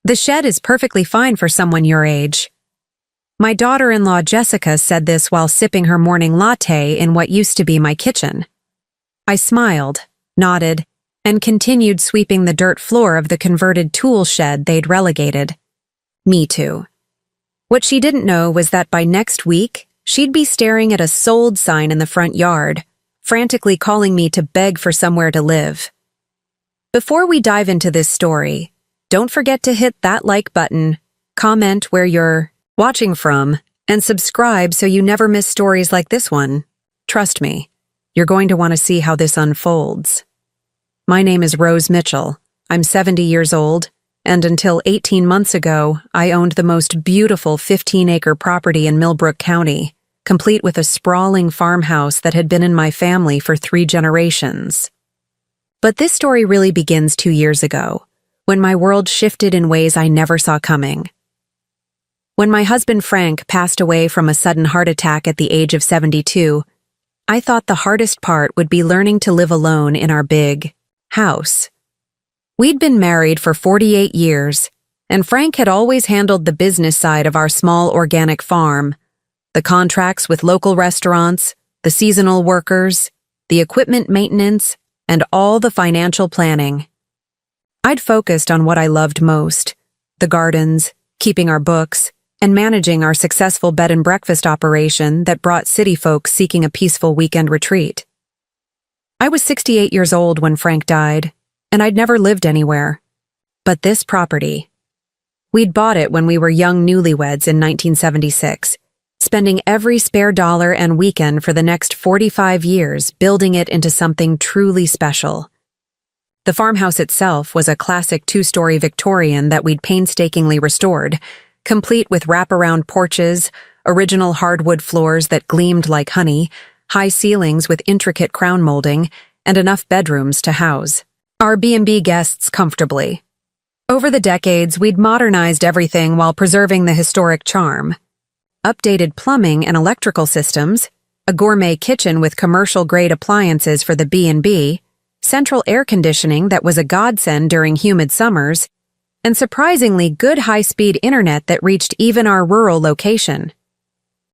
The shed is perfectly fine for someone your age. My daughter-in-law Jessica said this while sipping her morning latte in what used to be my kitchen. I smiled, nodded, and continued sweeping the dirt floor of the converted tool shed they'd relegated. Me too. What she didn't know was that by next week, she'd be staring at a sold sign in the front yard, frantically calling me to beg for somewhere to live. Before we dive into this story, don't forget to hit that like button, comment where you're watching from, and subscribe so you never miss stories like this one. Trust me, you're going to want to see how this unfolds. My name is Rose Mitchell. I'm 70 years old, and until 18 months ago, I owned the most beautiful 15-acre property in Millbrook County, complete with a sprawling farmhouse that had been in my family for 3 generations. But this story really begins 2 years ago, when my world shifted in ways I never saw coming. When my husband Frank passed away from a sudden heart attack at the age of 72, I thought the hardest part would be learning to live alone in our big house. We'd been married for 48 years, and Frank had always handled the business side of our small organic farm, the contracts with local restaurants, the seasonal workers, the equipment maintenance, and all the financial planning. I'd focused on what I loved most, the gardens, keeping our books, and managing our successful bed and breakfast operation that brought city folks seeking a peaceful weekend retreat. I was 68 years old when Frank died, and I'd never lived anywhere. But this property. We'd bought it when we were young newlyweds in 1976, spending every spare dollar and weekend for the next 45 years building it into something truly special. The farmhouse itself was a classic 2-story Victorian that we'd painstakingly restored, complete with wraparound porches, original hardwood floors that gleamed like honey, high ceilings with intricate crown molding, and enough bedrooms to house our B&B guests comfortably. Over the decades, we'd modernized everything while preserving the historic charm. Updated plumbing and electrical systems, a gourmet kitchen with commercial-grade appliances for the B&B, central air conditioning that was a godsend during humid summers, and surprisingly good high-speed internet that reached even our rural location.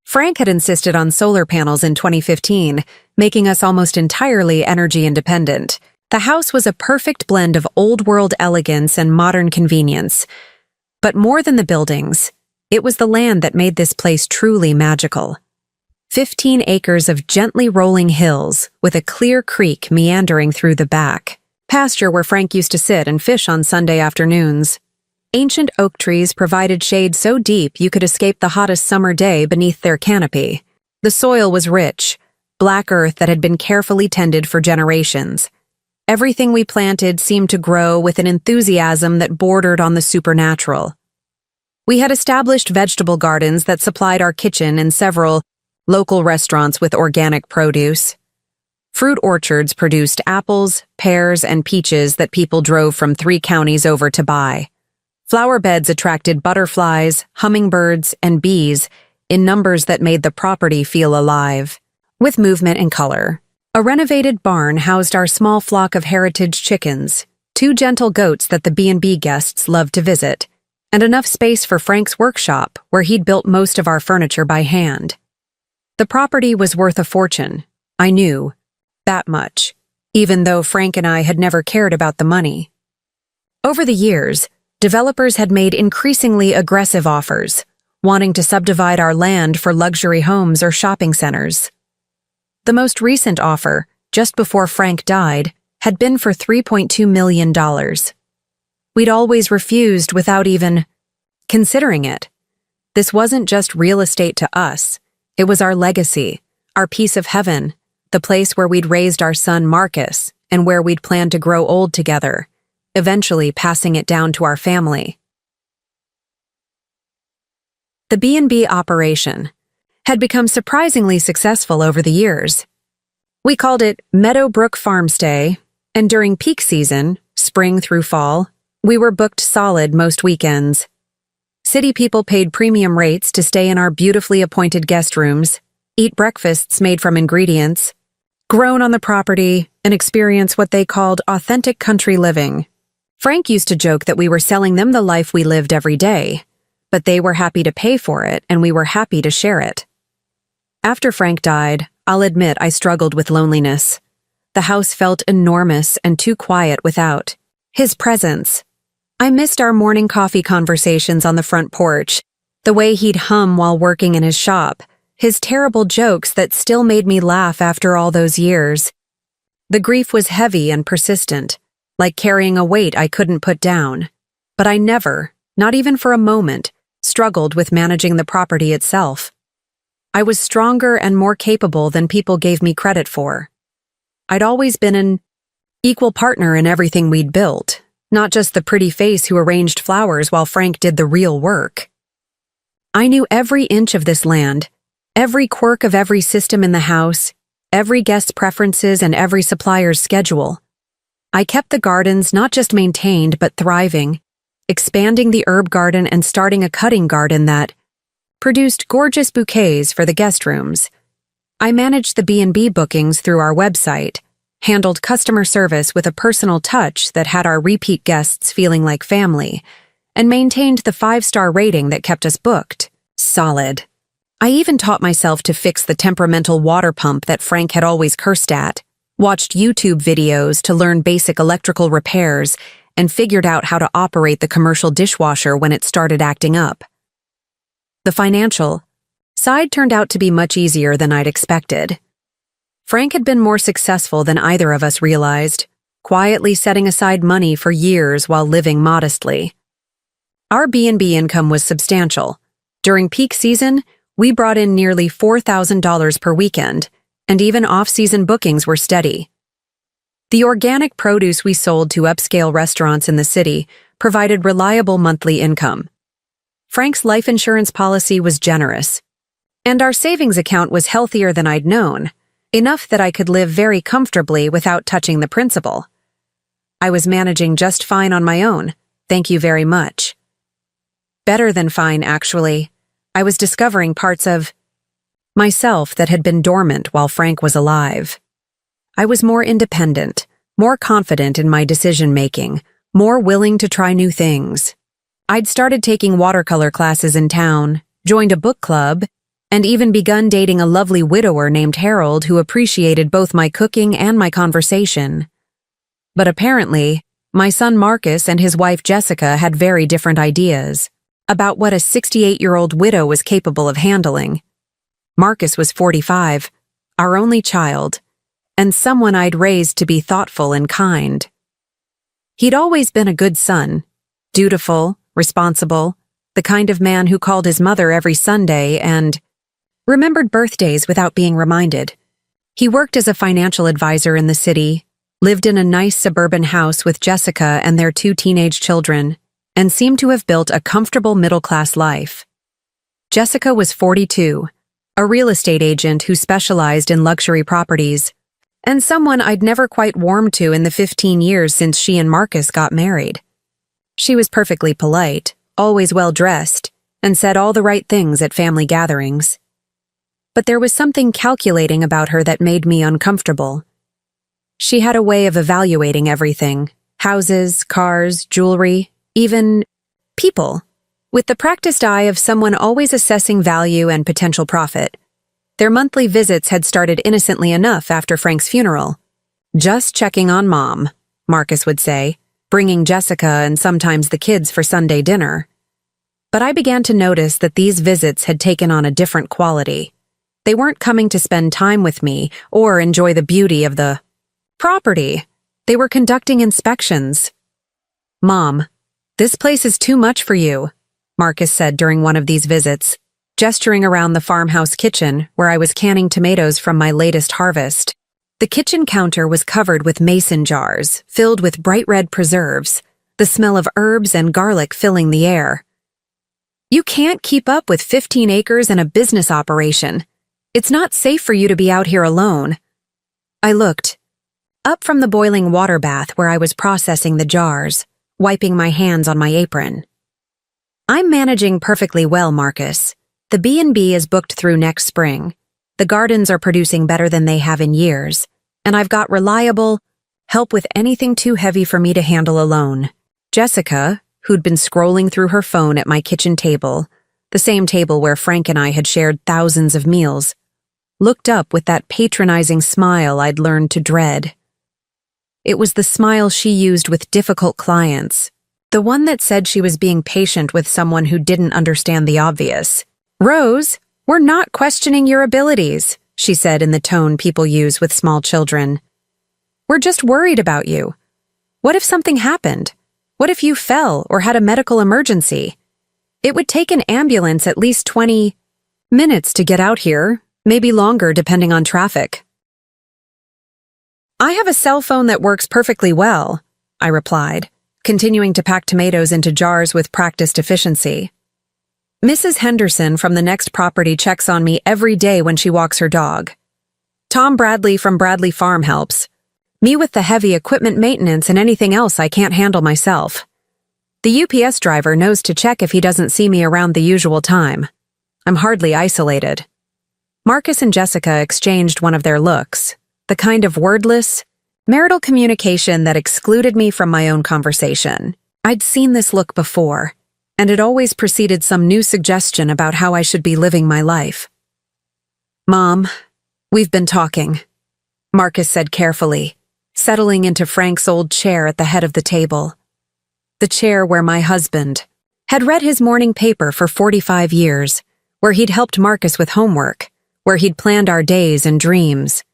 Frank had insisted on solar panels in 2015, making us almost entirely energy independent. The house was a perfect blend of old-world elegance and modern convenience. But more than the buildings, it was the land that made this place truly magical. 15 acres of gently rolling hills with a clear creek meandering through the back. Pasture where Frank used to sit and fish on Sunday afternoons. Ancient oak trees provided shade so deep you could escape the hottest summer day beneath their canopy. The soil was rich, black earth that had been carefully tended for generations. Everything we planted seemed to grow with an enthusiasm that bordered on the supernatural. We had established vegetable gardens that supplied our kitchen and several local restaurants with organic produce. Fruit orchards produced apples, pears, and peaches that people drove from 3 counties over to buy. Flower beds attracted butterflies, hummingbirds, and bees in numbers that made the property feel alive, with movement and color. A renovated barn housed our small flock of heritage chickens, 2 gentle goats that the B&B guests loved to visit, and enough space for Frank's workshop where he'd built most of our furniture by hand. The property was worth a fortune, I knew, that much, even though Frank and I had never cared about the money. Over the years, developers had made increasingly aggressive offers, wanting to subdivide our land for luxury homes or shopping centers. The most recent offer, just before Frank died, had been for $3.2 million. We'd always refused without even considering it. This wasn't just real estate to us. It was our legacy, our piece of heaven, the place where we'd raised our son Marcus and where we'd planned to grow old together, eventually passing it down to our family. The B&B operation had become surprisingly successful over the years. We called it Meadowbrook Farmstay, and during peak season, spring through fall, we were booked solid most weekends. City people paid premium rates to stay in our beautifully appointed guest rooms, eat breakfasts made from ingredients, grown on the property, and experience what they called authentic country living. Frank used to joke that we were selling them the life we lived every day, but they were happy to pay for it and we were happy to share it. After Frank died, I'll admit I struggled with loneliness. The house felt enormous and too quiet without his presence. I missed our morning coffee conversations on the front porch, the way he'd hum while working in his shop, his terrible jokes that still made me laugh after all those years. The grief was heavy and persistent, like carrying a weight I couldn't put down. But I never, not even for a moment, struggled with managing the property itself. I was stronger and more capable than people gave me credit for. I'd always been an equal partner in everything we'd built, not just the pretty face who arranged flowers while Frank did the real work. I knew every inch of this land, every quirk of every system in the house, every guest's preferences and every supplier's schedule. I kept the gardens not just maintained but thriving, expanding the herb garden and starting a cutting garden that produced gorgeous bouquets for the guest rooms. I managed the B&B bookings through our website, handled customer service with a personal touch that had our repeat guests feeling like family, and maintained the 5-star rating that kept us booked. Solid. I even taught myself to fix the temperamental water pump that Frank had always cursed at, watched YouTube videos to learn basic electrical repairs, and figured out how to operate the commercial dishwasher when it started acting up. The financial side turned out to be much easier than I'd expected. Frank had been more successful than either of us realized, quietly setting aside money for years while living modestly. Our B&B income was substantial. During peak season, we brought in nearly $4,000 per weekend, and even off-season bookings were steady. The organic produce we sold to upscale restaurants in the city provided reliable monthly income. Frank's life insurance policy was generous, and our savings account was healthier than I'd known, enough that I could live very comfortably without touching the principal. I was managing just fine on my own, thank you very much. Better than fine, actually. I was discovering parts of myself that had been dormant while Frank was alive. I was more independent, more confident in my decision-making, more willing to try new things. I'd started taking watercolor classes in town, joined a book club, and even begun dating a lovely widower named Harold who appreciated both my cooking and my conversation. But apparently, my son Marcus and his wife Jessica had very different ideas about what a 68-year-old widow was capable of handling. Marcus was 45, our only child, and someone I'd raised to be thoughtful and kind. He'd always been a good son, dutiful, responsible, the kind of man who called his mother every Sunday and remembered birthdays without being reminded. He worked as a financial advisor in the city, lived in a nice suburban house with Jessica and their 2 teenage children, and seemed to have built a comfortable middle-class life. Jessica was 42, a real estate agent who specialized in luxury properties, and someone I'd never quite warmed to in the 15 years since she and Marcus got married. She was perfectly polite, always well-dressed, and said all the right things at family gatherings. But there was something calculating about her that made me uncomfortable. She had a way of evaluating everything: houses, cars, jewelry, even people, with the practiced eye of someone always assessing value and potential profit. Their monthly visits had started innocently enough after Frank's funeral. "Just checking on Mom," Marcus would say, bringing Jessica and sometimes the kids for Sunday dinner. But I began to notice that these visits had taken on a different quality. They weren't coming to spend time with me or enjoy the beauty of the property. They were conducting inspections. "Mom, this place is too much for you," Marcus said during one of these visits, gesturing around the farmhouse kitchen where I was canning tomatoes from my latest harvest. The kitchen counter was covered with mason jars, filled with bright red preserves, the smell of herbs and garlic filling the air. "You can't keep up with 15 acres and a business operation. It's not safe for you to be out here alone." I looked up from the boiling water bath where I was processing the jars, wiping my hands on my apron. "I'm managing perfectly well, Marcus. The B&B is booked through next spring. The gardens are producing better than they have in years, and I've got reliable help with anything too heavy for me to handle alone. Jessica, who'd been scrolling through her phone at my kitchen table, the same table where Frank and I had shared thousands of meals, looked up with that patronizing smile I'd learned to dread. It was the smile she used with difficult clients, the one that said she was being patient with someone who didn't understand the obvious. "Rose, we're not questioning your abilities," she said in the tone people use with small children. "We're just worried about you. What if something happened? What if you fell or had a medical emergency? It would take an ambulance at least 20 minutes to get out here, maybe longer depending on traffic." "I have a cell phone that works perfectly well," I replied, continuing to pack tomatoes into jars with practiced efficiency. "Mrs. Henderson from the next property checks on me every day when she walks her dog. Tom Bradley from Bradley Farm helps. Me with the heavy equipment maintenance and anything else I can't handle myself. The UPS driver knows to check if he doesn't see me around the usual time. I'm hardly isolated." Marcus and Jessica exchanged one of their looks, the kind of wordless, marital communication that excluded me from my own conversation. I'd seen this look before, and it always preceded some new suggestion about how I should be living my life. "Mom, we've been talking," Marcus said carefully, settling into Frank's old chair at the head of the table. The chair where my husband had read his morning paper for 45 years, where he'd helped Marcus with homework, where he'd planned our days and dreams.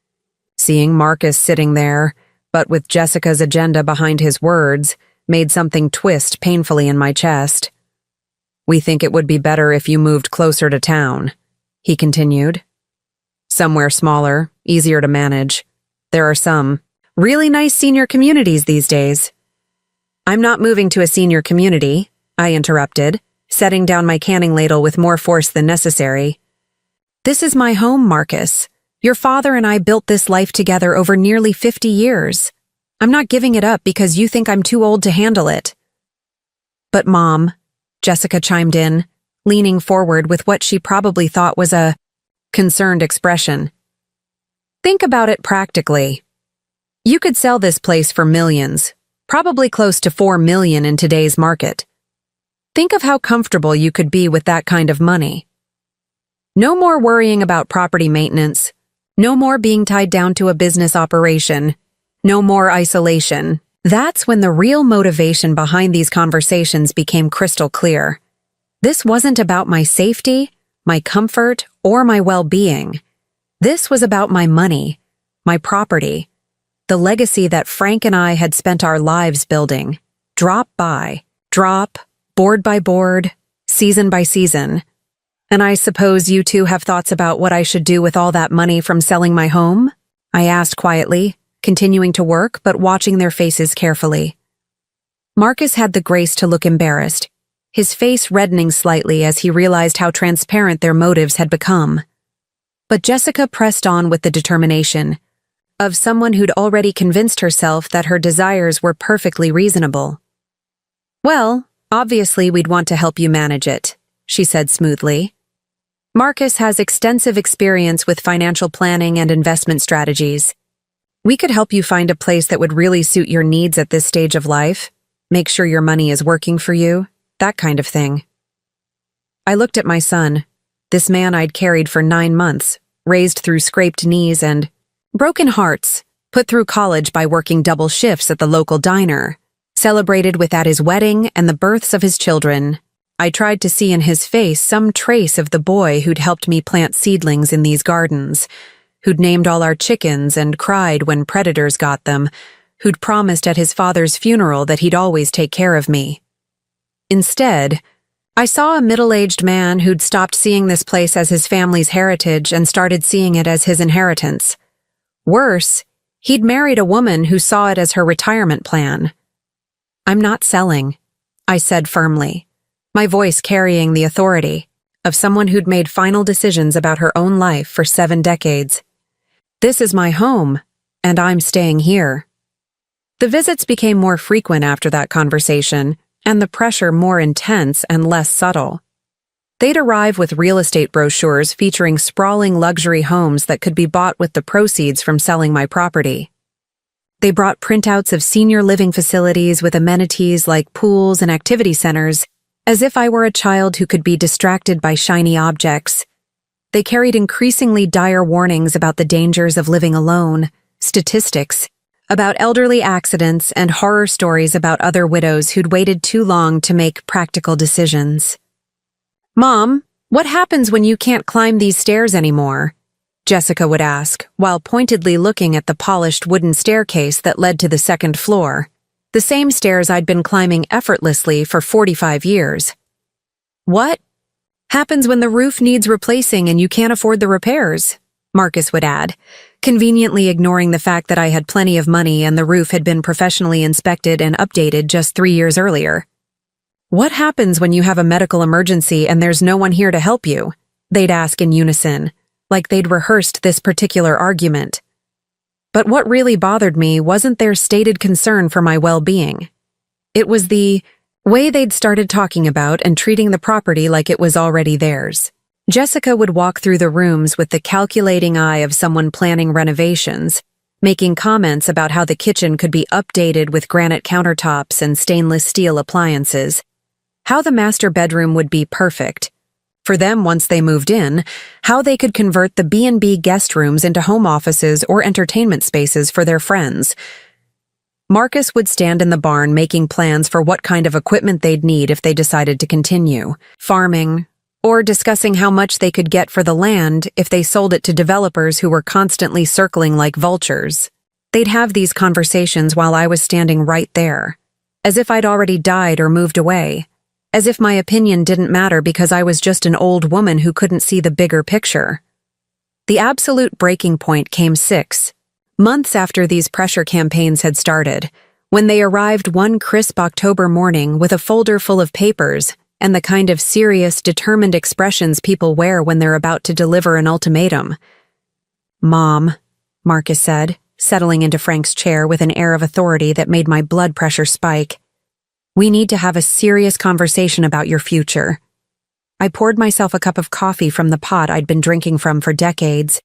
Seeing Marcus sitting there, but with Jessica's agenda behind his words, made something twist painfully in my chest. "We think it would be better if you moved closer to town," he continued. "Somewhere smaller, easier to manage. There are some really nice senior communities these days." "I'm not moving to a senior community," I interrupted, setting down my canning ladle with more force than necessary. "This is my home, Marcus. Your father and I built this life together over nearly 50 years. I'm not giving it up because you think I'm too old to handle it." "But Mom," Jessica chimed in, leaning forward with what she probably thought was a concerned expression. "Think about it practically. You could sell this place for millions, probably close to 4 million in today's market. Think of how comfortable you could be with that kind of money. No more worrying about property maintenance. No more being tied down to a business operation. No more isolation." That's when the real motivation behind these conversations became crystal clear. This wasn't about my safety, my comfort, or my well-being. This was about my money, my property, the legacy that Frank and I had spent our lives building, drop by drop, board by board, season by season. "And I suppose you two have thoughts about what I should do with all that money from selling my home?" I asked quietly, continuing to work but watching their faces carefully. Marcus had the grace to look embarrassed, his face reddening slightly as he realized how transparent their motives had become. But Jessica pressed on with the determination of someone who'd already convinced herself that her desires were perfectly reasonable. "Well, obviously we'd want to help you manage it," she said smoothly. "Marcus has extensive experience with financial planning and investment strategies. We could help you find a place that would really suit your needs at this stage of life, make sure your money is working for you, that kind of thing." I looked at my son, this man I'd carried for 9 months, raised through scraped knees and broken hearts, put through college by working double shifts at the local diner, celebrated with at his wedding and the births of his children. I tried to see in his face some trace of the boy who'd helped me plant seedlings in these gardens, who'd named all our chickens and cried when predators got them, who'd promised at his father's funeral that he'd always take care of me. Instead, I saw a middle-aged man who'd stopped seeing this place as his family's heritage and started seeing it as his inheritance. Worse, he'd married a woman who saw it as her retirement plan. "I'm not selling," I said firmly, my voice carrying the authority of someone who'd made final decisions about her own life for 7 decades. "This is my home, and I'm staying here." The visits became more frequent after that conversation, and the pressure more intense and less subtle. They'd arrive with real estate brochures featuring sprawling luxury homes that could be bought with the proceeds from selling my property. They brought printouts of senior living facilities with amenities like pools and activity centers, as if I were a child who could be distracted by shiny objects. They carried increasingly dire warnings about the dangers of living alone, statistics about elderly accidents, and horror stories about other widows who'd waited too long to make practical decisions. "Mom, what happens when you can't climb these stairs anymore?" Jessica would ask, while pointedly looking at the polished wooden staircase that led to the second floor, the same stairs I'd been climbing effortlessly for 45 years. "What happens when the roof needs replacing and you can't afford the repairs?" Marcus would add, conveniently ignoring the fact that I had plenty of money and the roof had been professionally inspected and updated just 3 years earlier. "What happens when you have a medical emergency and there's no one here to help you?" They'd ask in unison, like they'd rehearsed this particular argument. But what really bothered me wasn't their stated concern for my well-being. It was the way they'd started talking about and treating the property like it was already theirs. Jessica would walk through the rooms with the calculating eye of someone planning renovations, making comments about how the kitchen could be updated with granite countertops and stainless steel appliances, how the master bedroom would be perfect for them once they moved in, how they could convert the B&B guest rooms into home offices or entertainment spaces for their friends. Marcus would stand in the barn making plans for what kind of equipment they'd need if they decided to continue farming, or discussing how much they could get for the land if they sold it to developers who were constantly circling like vultures. They'd have these conversations while I was standing right there, as if I'd already died or moved away, as if my opinion didn't matter because I was just an old woman who couldn't see the bigger picture. The absolute breaking point came 6 months after these pressure campaigns had started, when they arrived one crisp October morning with a folder full of papers and the kind of serious, determined expressions people wear when they're about to deliver an ultimatum. "Mom," Marcus said, settling into Frank's chair with an air of authority that made my blood pressure spike. "We need to have a serious conversation about your future." I poured myself a cup of coffee from the pot I'd been drinking from for decades,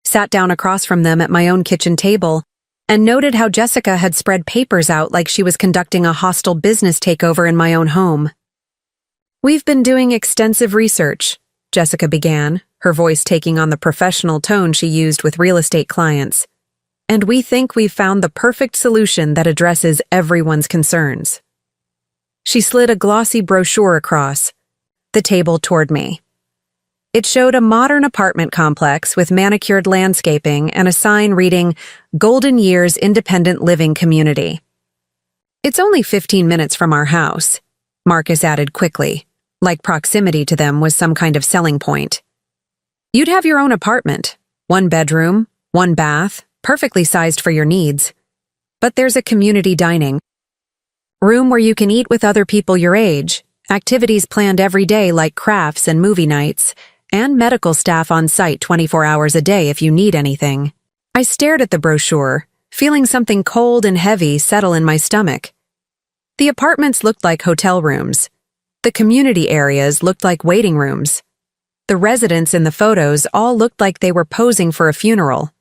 sat down across from them at my own kitchen table, and noted how Jessica had spread papers out like she was conducting a hostile business takeover in my own home. "We've been doing extensive research," Jessica began, her voice taking on the professional tone she used with real estate clients. "And we think we've found the perfect solution that addresses everyone's concerns." She slid a glossy brochure across the table toward me. It showed a modern apartment complex with manicured landscaping and a sign reading, "Golden Years Independent Living Community." "It's only 15 minutes from our house," Marcus added quickly, like proximity to them was some kind of selling point. "You'd have your own apartment, 1 bedroom, 1 bath, perfectly sized for your needs. But there's a community dining room where you can eat with other people your age, activities planned every day like crafts and movie nights, and medical staff on site 24 hours a day if you need anything." I stared at the brochure, feeling something cold and heavy settle in my stomach. The apartments looked like hotel rooms. The community areas looked like waiting rooms. The residents in the photos all looked like they were posing for a funeral.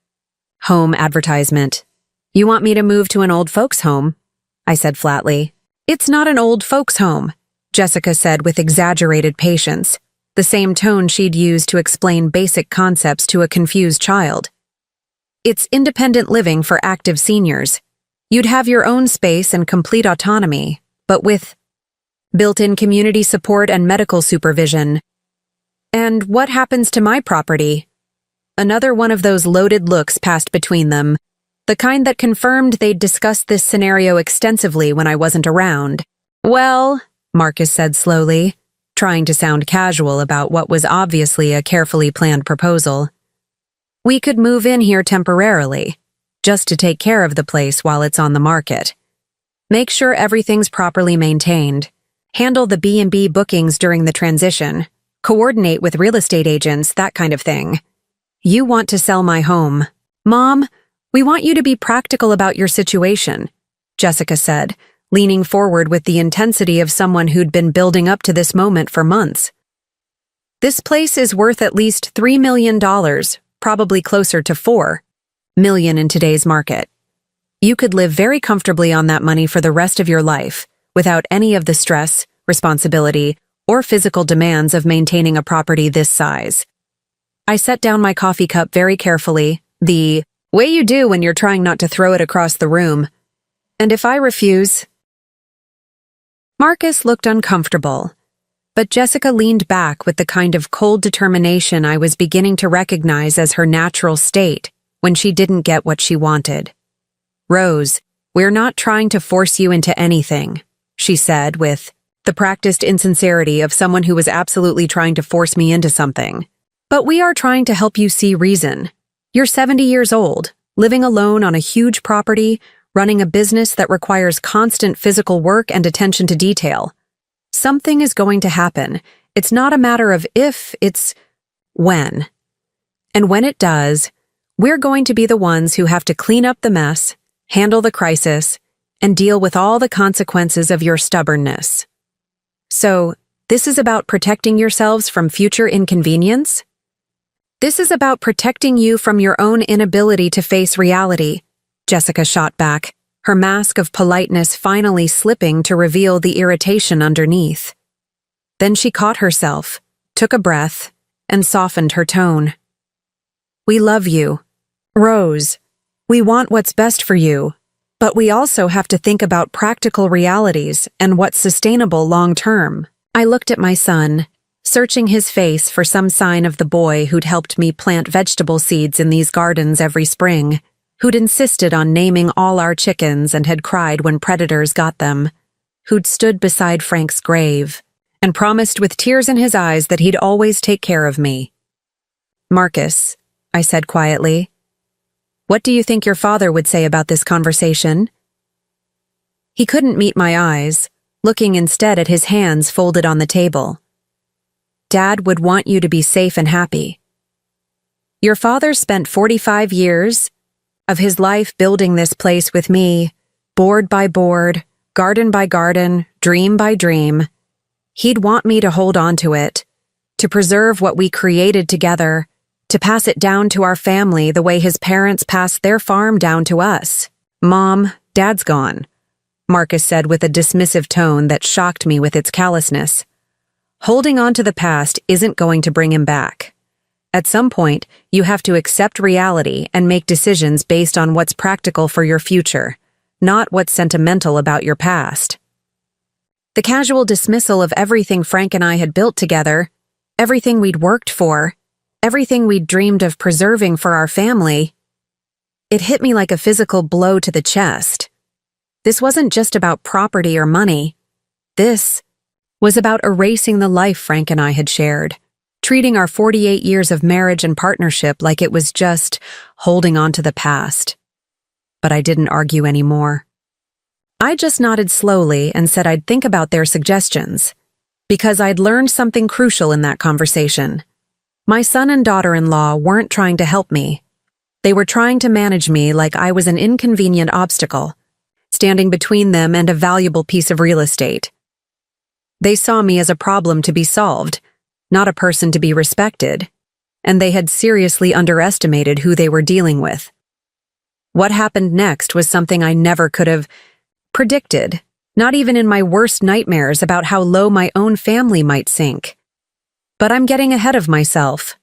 Home advertisement. "You want me to move to an old folks' home?" I said flatly. "It's not an old folks' home," Jessica said with exaggerated patience, the same tone she'd used to explain basic concepts to a confused child. "It's independent living for active seniors. You'd have your own space and complete autonomy, but with built-in community support and medical supervision." "And what happens to my property?" Another one of those loaded looks passed between them, the kind that confirmed they'd discussed this scenario extensively when I wasn't around. "Well," Marcus said slowly, trying to sound casual about what was obviously a carefully planned proposal, "we could move in here temporarily, just to take care of the place while it's on the market. Make sure everything's properly maintained, handle the B&B bookings during the transition, coordinate with real estate agents, that kind of thing. You want to sell my home. Mom, we want you to be practical about your situation," Jessica said, leaning forward with the intensity of someone who'd been building up to this moment for months. "This place is worth at least $3 million, probably closer to $4 million in today's market. You could live very comfortably on that money for the rest of your life, without any of the stress, responsibility, or physical demands of maintaining a property this size. I set down my coffee cup very carefully, the way you do when you're trying not to throw it across the room. And if I refuse? Marcus looked uncomfortable, but Jessica leaned back with the kind of cold determination I was beginning to recognize as her natural state when she didn't get what she wanted. "Rose, we're not trying to force you into anything," she said with the practiced insincerity of someone who was absolutely trying to force me into something. "But we are trying to help you see reason. You're 70 years old, living alone on a huge property, running a business that requires constant physical work and attention to detail. Something is going to happen. It's not a matter of if, it's when. And when it does, we're going to be the ones who have to clean up the mess, handle the crisis, and deal with all the consequences of your stubbornness. So, this is about protecting yourselves from future inconvenience? This is about protecting you from your own inability to face reality," Jessica shot back, her mask of politeness finally slipping to reveal the irritation underneath. Then she caught herself, took a breath, and softened her tone. "We love you, Rose. We want what's best for you, but we also have to think about practical realities and what's sustainable long-term." I looked at my son, searching his face for some sign of the boy who'd helped me plant vegetable seeds in these gardens every spring, who'd insisted on naming all our chickens and had cried when predators got them, who'd stood beside Frank's grave and promised with tears in his eyes that he'd always take care of me. "Marcus," I said quietly, "what do you think your father would say about this conversation?" He couldn't meet my eyes, looking instead at his hands folded on the table. "Dad would want you to be safe and happy. Your father spent 45 years of his life building this place with me, board by board, garden by garden, dream by dream. He'd want me to hold on to it, to preserve what we created together, to pass it down to our family the way his parents passed their farm down to us. Mom, Dad's gone," Marcus said with a dismissive tone that shocked me with its callousness. "Holding on to the past isn't going to bring him back. At some point, you have to accept reality and make decisions based on what's practical for your future, not what's sentimental about your past." The casual dismissal of everything Frank and I had built together, everything we'd worked for, everything we'd dreamed of preserving for our family, it hit me like a physical blow to the chest. This wasn't just about property or money. This was about erasing the life Frank and I had shared, treating our 48 years of marriage and partnership like it was just holding on to the past. But I didn't argue anymore. I just nodded slowly and said I'd think about their suggestions, because I'd learned something crucial in that conversation. My son and daughter-in-law weren't trying to help me. They were trying to manage me like I was an inconvenient obstacle, standing between them and a valuable piece of real estate. They saw me as a problem to be solved, not a person to be respected, and they had seriously underestimated who they were dealing with. What happened next was something I never could have predicted, not even in my worst nightmares about how low my own family might sink. But I'm getting ahead of myself.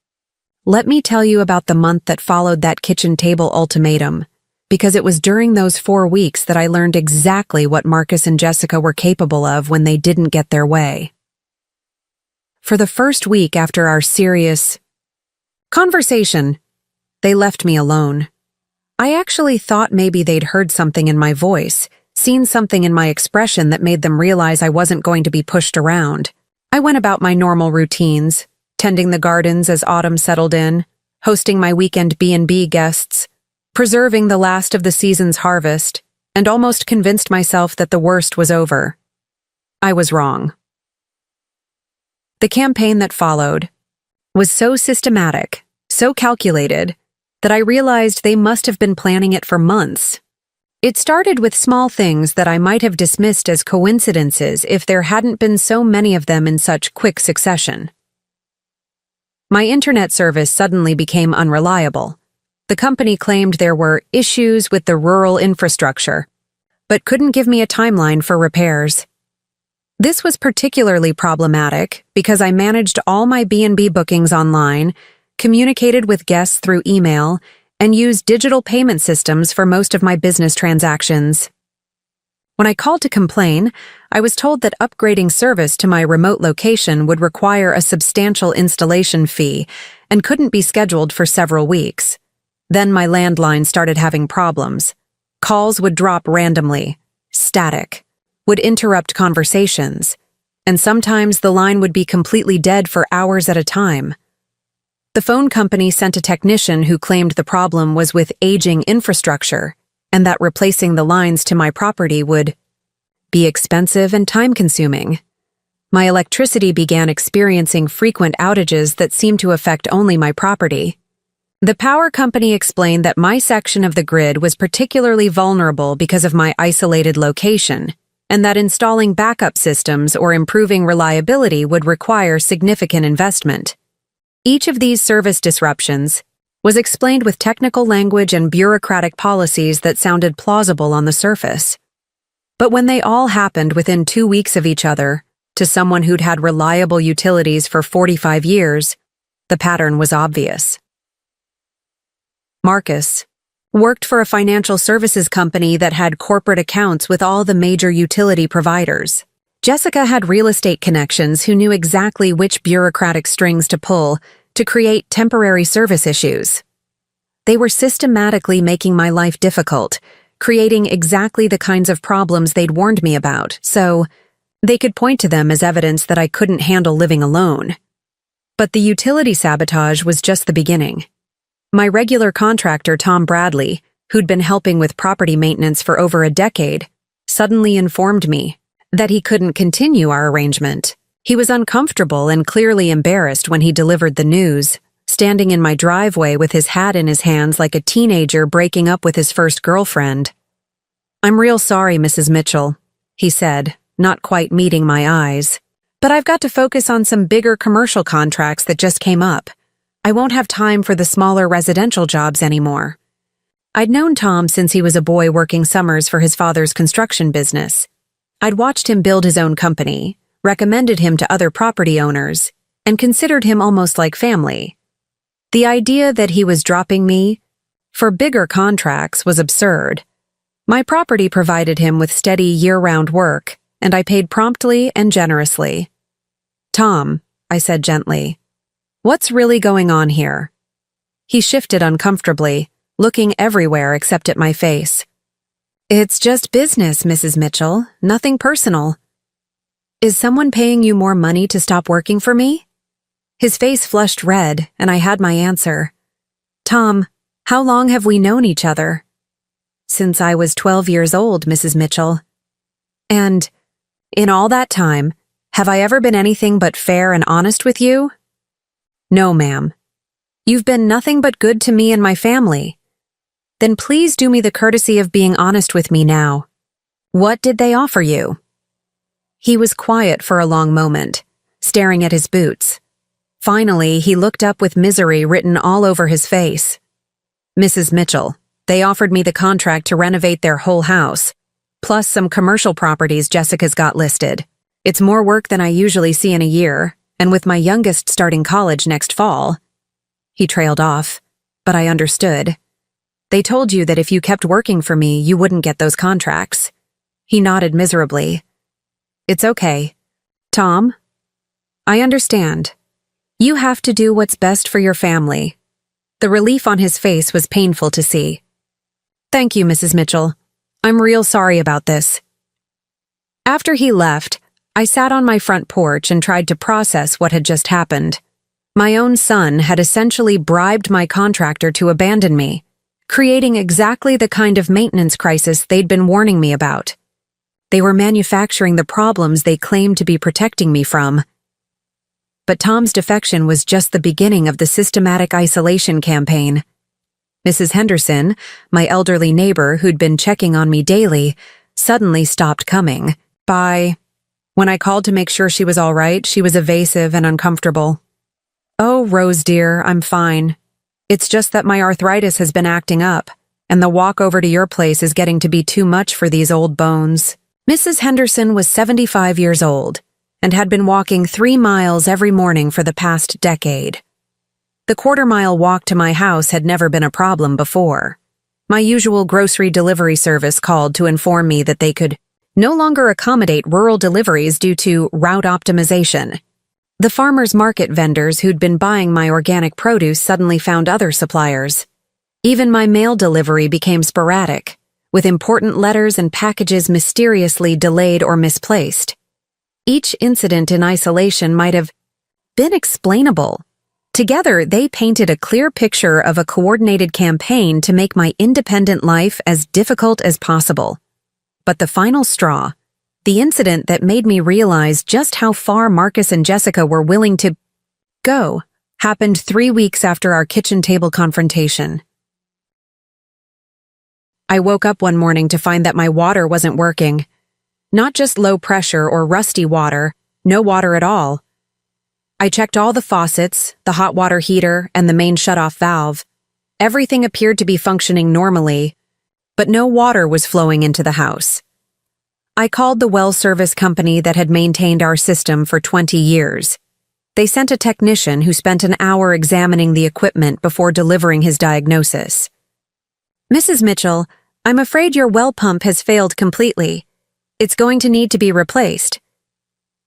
Let me tell you about the month that followed that kitchen table ultimatum, because it was during those 4 weeks that I learned exactly what Marcus and Jessica were capable of when they didn't get their way. For the first week after our serious conversation, they left me alone. I actually thought maybe they'd heard something in my voice, seen something in my expression that made them realize I wasn't going to be pushed around. I went about my normal routines, tending the gardens as autumn settled in, hosting my weekend B&B guests, preserving the last of the season's harvest, and almost convinced myself that the worst was over. I was wrong. The campaign that followed was so systematic, so calculated, that I realized they must have been planning it for months. It started with small things that I might have dismissed as coincidences if there hadn't been so many of them in such quick succession. My internet service suddenly became unreliable. The company claimed there were issues with the rural infrastructure, but couldn't give me a timeline for repairs. This was particularly problematic because I managed all my B&B bookings online, communicated with guests through email, and used digital payment systems for most of my business transactions. When I called to complain, I was told that upgrading service to my remote location would require a substantial installation fee and couldn't be scheduled for several weeks. Then my landline started having problems. Calls would drop randomly, static, would interrupt conversations, and sometimes the line would be completely dead for hours at a time. The phone company sent a technician who claimed the problem was with aging infrastructure and that replacing the lines to my property would be expensive and time-consuming. My electricity began experiencing frequent outages that seemed to affect only my property. The power company explained that my section of the grid was particularly vulnerable because of my isolated location, and that installing backup systems or improving reliability would require significant investment. Each of these service disruptions was explained with technical language and bureaucratic policies that sounded plausible on the surface. But when they all happened within 2 weeks of each other, to someone who'd had reliable utilities for 45 years, the pattern was obvious. Marcus worked for a financial services company that had corporate accounts with all the major utility providers. Jessica had real estate connections who knew exactly which bureaucratic strings to pull to create temporary service issues. They were systematically making my life difficult, creating exactly the kinds of problems they'd warned me about, so they could point to them as evidence that I couldn't handle living alone. But the utility sabotage was just the beginning. My regular contractor, Tom Bradley, who'd been helping with property maintenance for over a decade, suddenly informed me that he couldn't continue our arrangement. He was uncomfortable and clearly embarrassed when he delivered the news, standing in my driveway with his hat in his hands like a teenager breaking up with his first girlfriend. "I'm real sorry, Mrs. Mitchell," he said, not quite meeting my eyes. "But I've got to focus on some bigger commercial contracts that just came up. I won't have time for the smaller residential jobs anymore." I'd known Tom since he was a boy working summers for his father's construction business. I'd watched him build his own company, recommended him to other property owners, and considered him almost like family. The idea that he was dropping me for bigger contracts was absurd. My property provided him with steady year-round work, and I paid promptly and generously. "Tom," I said gently, "what's really going on here?" He shifted uncomfortably, looking everywhere except at my face. "It's just business, Mrs. Mitchell, nothing personal." "Is someone paying you more money to stop working for me?" His face flushed red, and I had my answer. "Tom, how long have we known each other?" "Since I was 12 years old, Mrs. Mitchell." "And in all that time, have I ever been anything but fair and honest with you?" "No, ma'am. You've been nothing but good to me and my family." "Then please do me the courtesy of being honest with me now. What did they offer you?" He was quiet for a long moment, staring at his boots. Finally, he looked up with misery written all over his face. "Mrs. Mitchell, they offered me the contract to renovate their whole house, plus some commercial properties Jessica's got listed. It's more work than I usually see in a year, and with my youngest starting college next fall." He trailed off, but I understood. "They told you that if you kept working for me, you wouldn't get those contracts." He nodded miserably. "It's okay. Tom, I understand. You have to do what's best for your family." The relief on his face was painful to see. "Thank you, Mrs. Mitchell. I'm real sorry about this." After he left, I sat on my front porch and tried to process what had just happened. My own son had essentially bribed my contractor to abandon me, creating exactly the kind of maintenance crisis they'd been warning me about. They were manufacturing the problems they claimed to be protecting me from. But Tom's defection was just the beginning of the systematic isolation campaign. Mrs. Henderson, my elderly neighbor who'd been checking on me daily, suddenly stopped coming. When I called to make sure she was all right, she was evasive and uncomfortable. "Oh, Rose dear, I'm fine. It's just that my arthritis has been acting up, and the walk over to your place is getting to be too much for these old bones." Mrs. Henderson was 75 years old and had been walking 3 miles every morning for the past decade. The quarter-mile walk to my house had never been a problem before. My usual grocery delivery service called to inform me that they could no longer accommodate rural deliveries due to route optimization. The farmers' market vendors who'd been buying my organic produce suddenly found other suppliers. Even my mail delivery became sporadic, with important letters and packages mysteriously delayed or misplaced. Each incident in isolation might have been explainable. Together, they painted a clear picture of a coordinated campaign to make my independent life as difficult as possible. But the final straw, the incident that made me realize just how far Marcus and Jessica were willing to go, happened 3 weeks after our kitchen table confrontation. I woke up one morning to find that my water wasn't working. Not just low pressure or rusty water, no water at all. I checked all the faucets, the hot water heater, and the main shutoff valve. Everything appeared to be functioning normally, but no water was flowing into the house. I called the well service company that had maintained our system for 20 years. They sent a technician who spent an hour examining the equipment before delivering his diagnosis. "Mrs. Mitchell, I'm afraid your well pump has failed completely. It's going to need to be replaced."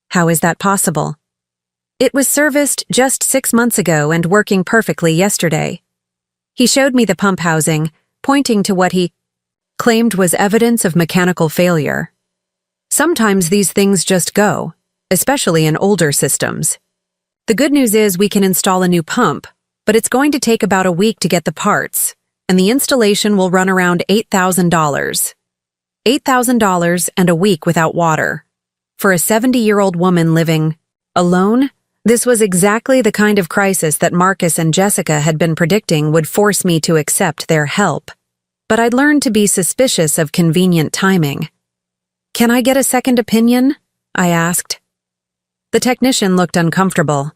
"How is that possible?" "It was serviced just 6 months ago and working perfectly yesterday." He showed me the pump housing, pointing to what he claimed was evidence of mechanical failure. Sometimes these things just go, especially in older systems. The good news is we can install a new pump, but it's going to take about a week to get the parts, and the installation will run around $8,000. $8,000 and a week without water. For a 70-year-old woman living alone, this was exactly the kind of crisis that Marcus and Jessica had been predicting would force me to accept their help. But I'd learned to be suspicious of convenient timing. "Can I get a second opinion?" I asked. The technician looked uncomfortable.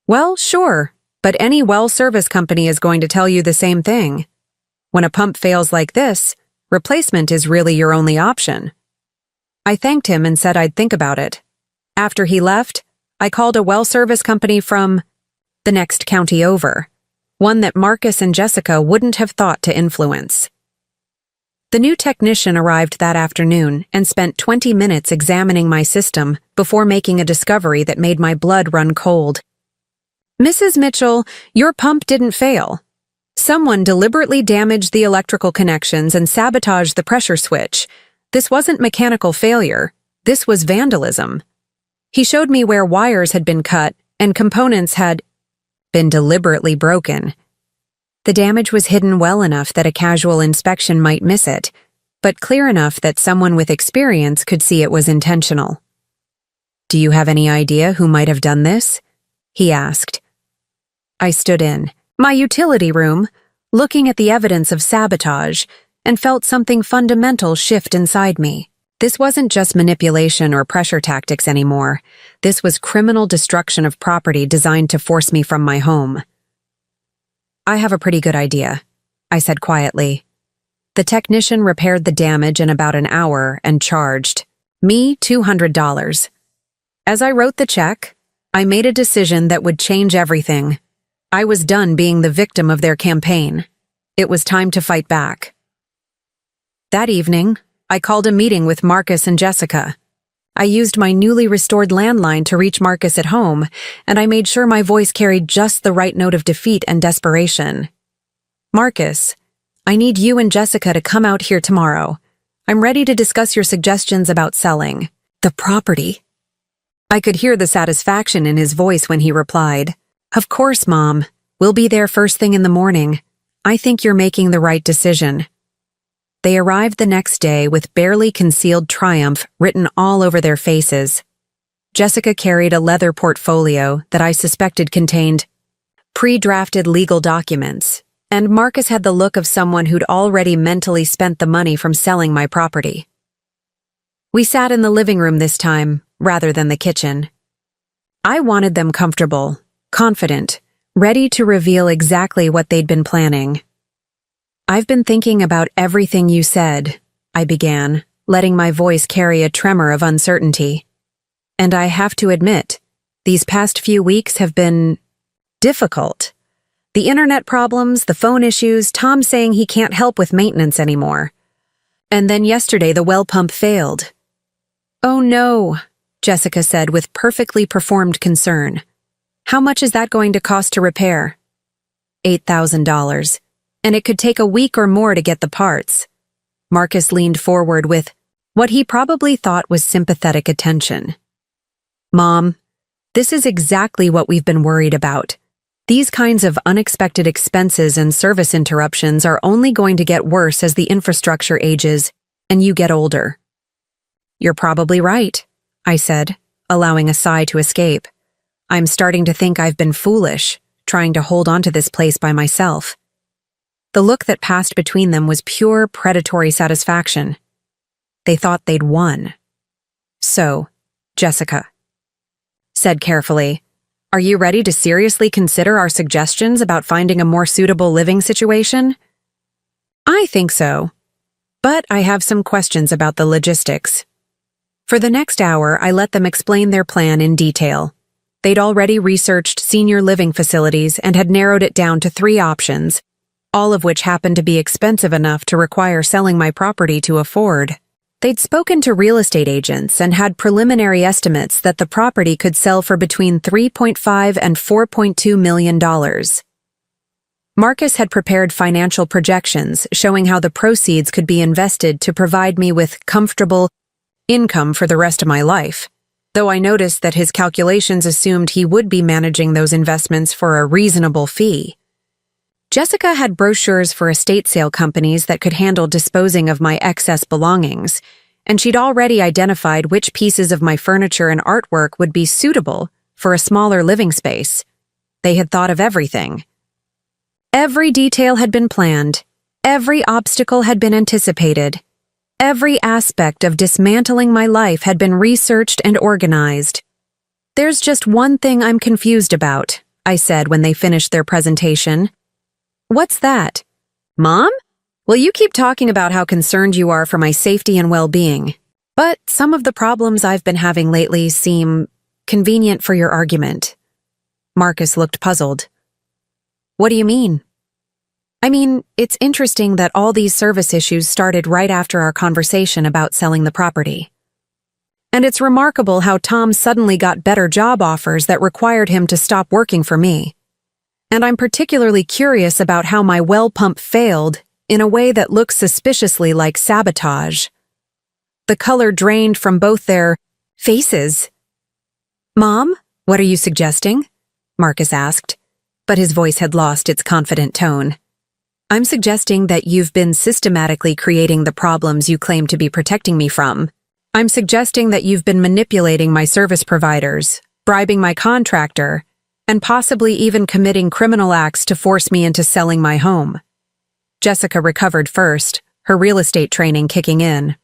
"Well, sure, but any well service company is going to tell you the same thing. When a pump fails like this, replacement is really your only option." I thanked him and said I'd think about it. After he left, I called a well service company from the next county over, one that Marcus and Jessica wouldn't have thought to influence. The new technician arrived that afternoon and spent 20 minutes examining my system before making a discovery that made my blood run cold. "Mrs. Mitchell, your pump didn't fail. Someone deliberately damaged the electrical connections and sabotaged the pressure switch. This wasn't mechanical failure. This was vandalism." He showed me where wires had been cut and components had been deliberately broken. The damage was hidden well enough that a casual inspection might miss it, but clear enough that someone with experience could see it was intentional. "Do you have any idea who might have done this?" he asked. I stood in my utility room, looking at the evidence of sabotage, and felt something fundamental shift inside me. This wasn't just manipulation or pressure tactics anymore. This was criminal destruction of property designed to force me from my home. "I have a pretty good idea," I said quietly. The technician repaired the damage in about an hour and charged me $200. As I wrote the check, I made a decision that would change everything. I was done being the victim of their campaign. It was time to fight back. That evening, I called a meeting with Marcus and Jessica. I used my newly restored landline to reach Marcus at home, and I made sure my voice carried just the right note of defeat and desperation. "Marcus, I need you and Jessica to come out here tomorrow. I'm ready to discuss your suggestions about selling the property." I could hear the satisfaction in his voice when he replied, "Of course, Mom. We'll be there first thing in the morning. I think you're making the right decision." They arrived the next day with barely concealed triumph written all over their faces. Jessica carried a leather portfolio that I suspected contained pre-drafted legal documents, and Marcus had the look of someone who'd already mentally spent the money from selling my property. We sat in the living room this time, rather than the kitchen. I wanted them comfortable, confident, ready to reveal exactly what they'd been planning. "I've been thinking about everything you said," I began, letting my voice carry a tremor of uncertainty. "And I have to admit, these past few weeks have been difficult. The internet problems, the phone issues, Tom saying he can't help with maintenance anymore. And then yesterday the well pump failed." "Oh no," Jessica said with perfectly performed concern. "How much is that going to cost to repair?" $8,000. And it could take a week or more to get the parts. Marcus leaned forward with what he probably thought was sympathetic attention. "Mom, this is exactly what we've been worried about. These kinds of unexpected expenses and service interruptions are only going to get worse as the infrastructure ages and you get older." "You're probably right," I said, allowing a sigh to escape. "I'm starting to think I've been foolish, trying to hold on to this place by myself." The look that passed between them was pure predatory satisfaction. They thought they'd won. "So, Jessica said carefully, are you ready to seriously consider our suggestions about finding a more suitable living situation?" "I think so, but I have some questions about the logistics." For the next hour, I let them explain their plan in detail. They'd already researched senior living facilities and had narrowed it down to 3 options, all of which happened to be expensive enough to require selling my property to afford. They'd spoken to real estate agents and had preliminary estimates that the property could sell for between $3.5 and $4.2 million. Marcus had prepared financial projections showing how the proceeds could be invested to provide me with comfortable income for the rest of my life, though I noticed that his calculations assumed he would be managing those investments for a reasonable fee. Jessica had brochures for estate sale companies that could handle disposing of my excess belongings, and she'd already identified which pieces of my furniture and artwork would be suitable for a smaller living space. They had thought of everything. Every detail had been planned. Every obstacle had been anticipated. Every aspect of dismantling my life had been researched and organized. "There's just one thing I'm confused about," I said when they finished their presentation. "What's that?" "Mom? Well, you keep talking about how concerned you are for my safety and well-being, but some of the problems I've been having lately seem convenient for your argument." Marcus looked puzzled. "What do you mean?" "I mean, it's interesting that all these service issues started right after our conversation about selling the property. And it's remarkable how Tom suddenly got better job offers that required him to stop working for me. And I'm particularly curious about how my well pump failed in a way that looks suspiciously like sabotage." The color drained from both their faces. "Mom, what are you suggesting?" Marcus asked, but his voice had lost its confident tone. "I'm suggesting that you've been systematically creating the problems you claim to be protecting me from. I'm suggesting that you've been manipulating my service providers, bribing my contractor, and possibly even committing criminal acts to force me into selling my home." Jessica recovered first, her real estate training kicking in.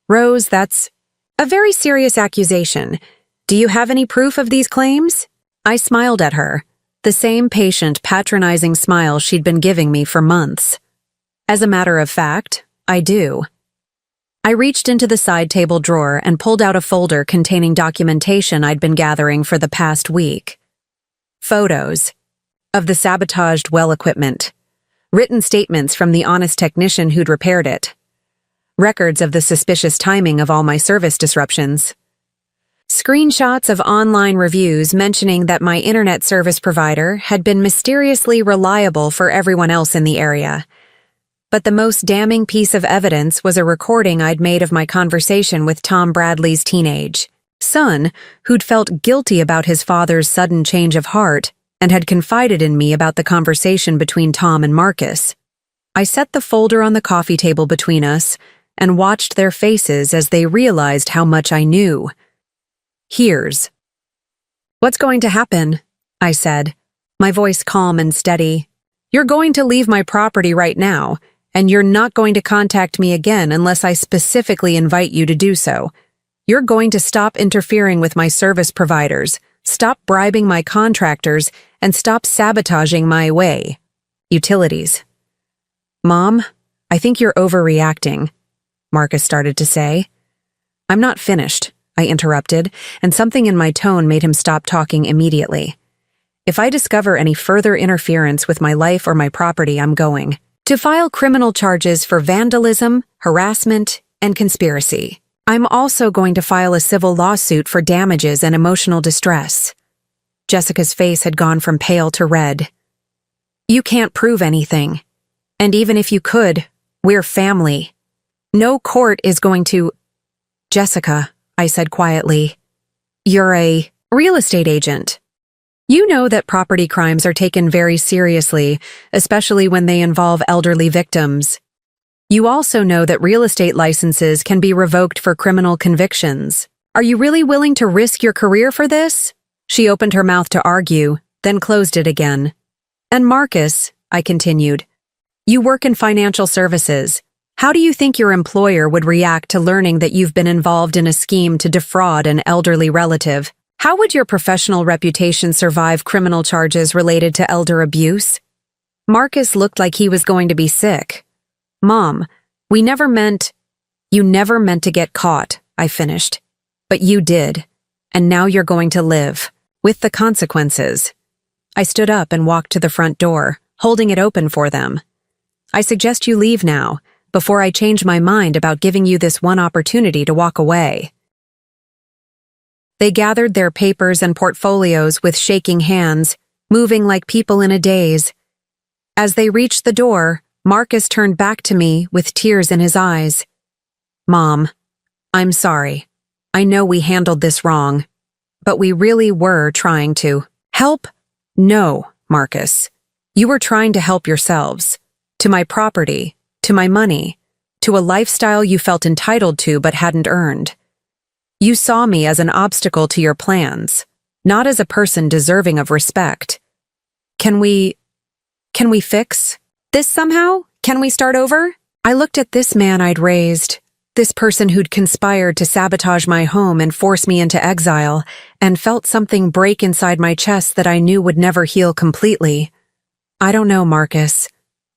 "Rose, that's a very serious accusation. Do you have any proof of these claims?" I smiled at her, the same patient, patronizing smile she'd been giving me for months. "As a matter of fact, I do." I reached into the side table drawer and pulled out a folder containing documentation I'd been gathering for the past week. Photos of the sabotaged well equipment, written statements from the honest technician who'd repaired it, records of the suspicious timing of all my service disruptions, screenshots of online reviews mentioning that my internet service provider had been mysteriously reliable for everyone else in the area. But the most damning piece of evidence was a recording I'd made of my conversation with Tom Bradley's teenage son, who'd felt guilty about his father's sudden change of heart and had confided in me about the conversation between Tom and Marcus. I set the folder on the coffee table between us and watched their faces as they realized how much I knew. "Here's what's going to happen," I said, my voice calm and steady. "You're going to leave my property right now, and you're not going to contact me again unless I specifically invite you to do so. You're going to stop interfering with my service providers, stop bribing my contractors, and stop sabotaging my way. Utilities. Mom, I think you're overreacting, Marcus started to say. I'm not finished, I interrupted, and something in my tone made him stop talking immediately. If I discover any further interference with my life or my property, I'm going to file criminal charges for vandalism, harassment, and conspiracy. I'm also going to file a civil lawsuit for damages and emotional distress. Jessica's face had gone from pale to red. You can't prove anything. And even if you could, we're family. No court is going to— Jessica, I said quietly, you're a real estate agent. You know that property crimes are taken very seriously, especially when they involve elderly victims. You also know that real estate licenses can be revoked for criminal convictions. Are you really willing to risk your career for this? She opened her mouth to argue, then closed it again. And Marcus, I continued, you work in financial services. How do you think your employer would react to learning that you've been involved in a scheme to defraud an elderly relative? How would your professional reputation survive criminal charges related to elder abuse? Marcus looked like he was going to be sick. Mom, you never meant to get caught, I finished. But you did, and now you're going to live, with the consequences. I stood up and walked to the front door, holding it open for them. I suggest you leave now, before I change my mind about giving you this one opportunity to walk away. They gathered their papers and portfolios with shaking hands, moving like people in a daze. As they reached the door, Marcus turned back to me with tears in his eyes. Mom, I'm sorry. I know we handled this wrong, but we really were trying to help. No, Marcus. You were trying to help yourselves. To my property, to my money, to a lifestyle you felt entitled to but hadn't earned. You saw me as an obstacle to your plans, not as a person deserving of respect. Can we fix this somehow? Can we start over? I looked at this man I'd raised, this person who'd conspired to sabotage my home and force me into exile, and felt something break inside my chest that I knew would never heal completely. I don't know, Marcus.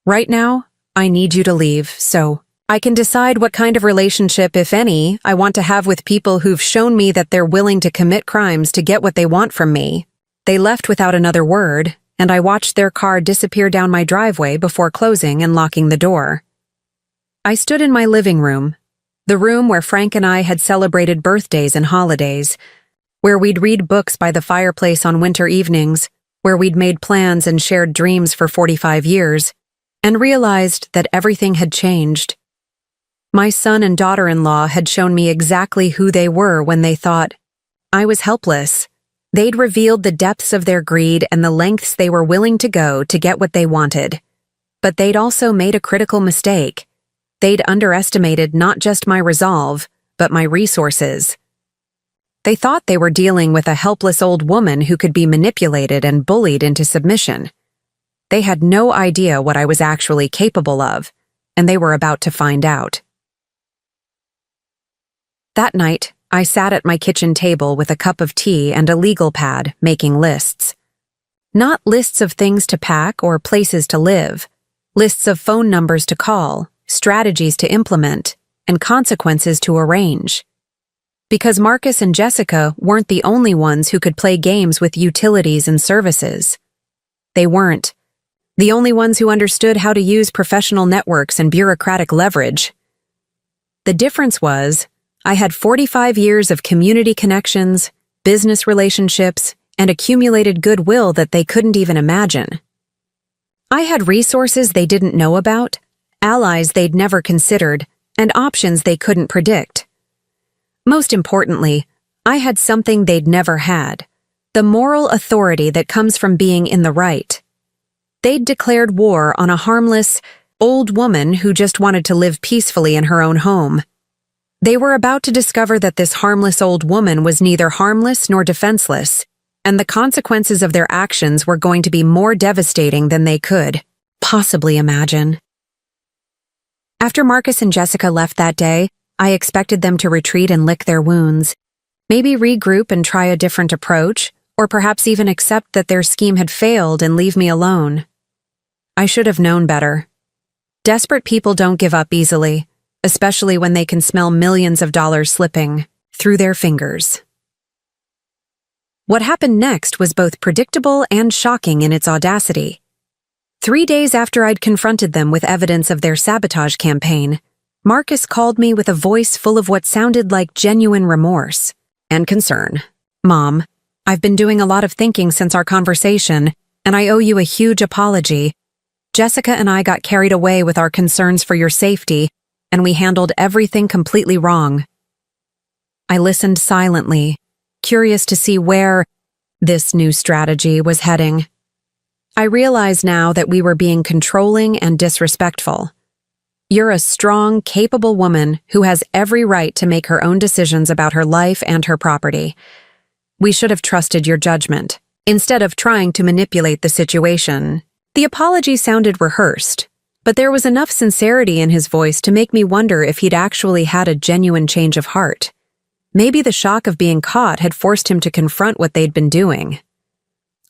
Right now, I need you to leave, so I can decide what kind of relationship, if any, I want to have with people who've shown me that they're willing to commit crimes to get what they want from me. They left without another word, and I watched their car disappear down my driveway before closing and locking the door. I stood in my living room, the room where Frank and I had celebrated birthdays and holidays, where we'd read books by the fireplace on winter evenings, where we'd made plans and shared dreams for 45 years, and realized that everything had changed. My son and daughter-in-law had shown me exactly who they were when they thought I was helpless. They'd revealed the depths of their greed and the lengths they were willing to go to get what they wanted. But they'd also made a critical mistake. They'd underestimated not just my resolve, but my resources. They thought they were dealing with a helpless old woman who could be manipulated and bullied into submission. They had no idea what I was actually capable of, and they were about to find out. That night, I sat at my kitchen table with a cup of tea and a legal pad, making lists. Not lists of things to pack or places to live, lists of phone numbers to call, strategies to implement, and consequences to arrange. Because Marcus and Jessica weren't the only ones who could play games with utilities and services. They weren't the only ones who understood how to use professional networks and bureaucratic leverage. The difference was, I had 45 years of community connections, business relationships, and accumulated goodwill that they couldn't even imagine. I had resources they didn't know about, allies they'd never considered, and options they couldn't predict. Most importantly, I had something they'd never had, the moral authority that comes from being in the right. They'd declared war on a harmless, old woman who just wanted to live peacefully in her own home. They were about to discover that this harmless old woman was neither harmless nor defenseless, and the consequences of their actions were going to be more devastating than they could possibly imagine. After Marcus and Jessica left that day, I expected them to retreat and lick their wounds, maybe regroup and try a different approach, or perhaps even accept that their scheme had failed and leave me alone. I should have known better. Desperate people don't give up easily, especially when they can smell millions of dollars slipping through their fingers. What happened next was both predictable and shocking in its audacity. 3 days after I'd confronted them with evidence of their sabotage campaign, Marcus called me with a voice full of what sounded like genuine remorse and concern. "Mom, I've been doing a lot of thinking since our conversation, and I owe you a huge apology. Jessica and I got carried away with our concerns for your safety, and we handled everything completely wrong." I listened silently, curious to see where this new strategy was heading. I realize now that we were being controlling and disrespectful. "You're a strong, capable woman who has every right to make her own decisions about her life and her property. We should have trusted your judgment, instead of trying to manipulate the situation." The apology sounded rehearsed, but there was enough sincerity in his voice to make me wonder if he'd actually had a genuine change of heart. Maybe the shock of being caught had forced him to confront what they'd been doing.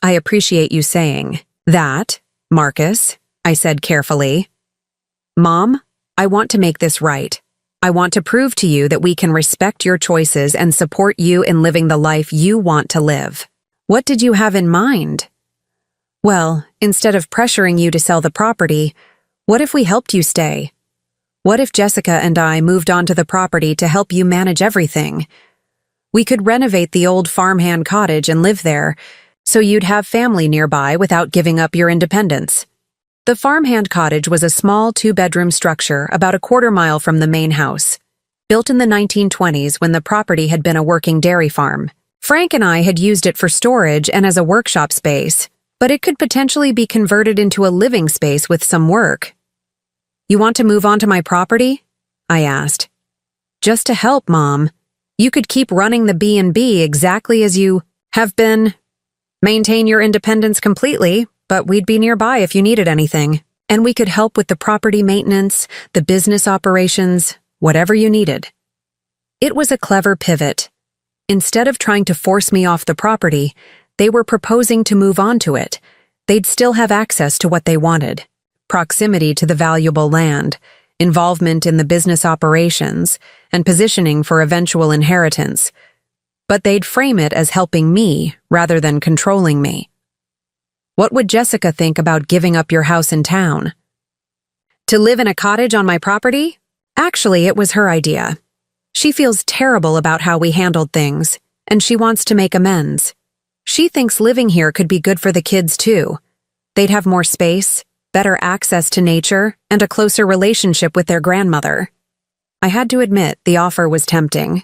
"I appreciate you saying that, Marcus," I said carefully. "Mom, I want to make this right. I want to prove to you that we can respect your choices and support you in living the life you want to live. What did you have in mind?" "Well, instead of pressuring you to sell the property, what if we helped you stay? What if Jessica and I moved onto the property to help you manage everything? We could renovate the old farmhand cottage and live there, so you'd have family nearby without giving up your independence." The farmhand cottage was a small 2-bedroom structure about a quarter-mile from the main house, built in the 1920s when the property had been a working dairy farm. Frank and I had used it for storage and as a workshop space, but it could potentially be converted into a living space with some work. "You want to move onto my property?" I asked. "Just to help, Mom. You could keep running the B&B exactly as you have been. Maintain your independence completely, but we'd be nearby if you needed anything. And we could help with the property maintenance, the business operations, whatever you needed." It was a clever pivot. Instead of trying to force me off the property, they were proposing to move onto it. They'd still have access to what they wanted: proximity to the valuable land, involvement in the business operations, and positioning for eventual inheritance. But they'd frame it as helping me rather than controlling me. What would Jessica think about giving up your house in town? To live in a cottage on my property? Actually, it was her idea. She feels terrible about how we handled things, and she wants to make amends. She thinks living here could be good for the kids too. They'd have more space, better access to nature, and a closer relationship with their grandmother. I had to admit the offer was tempting.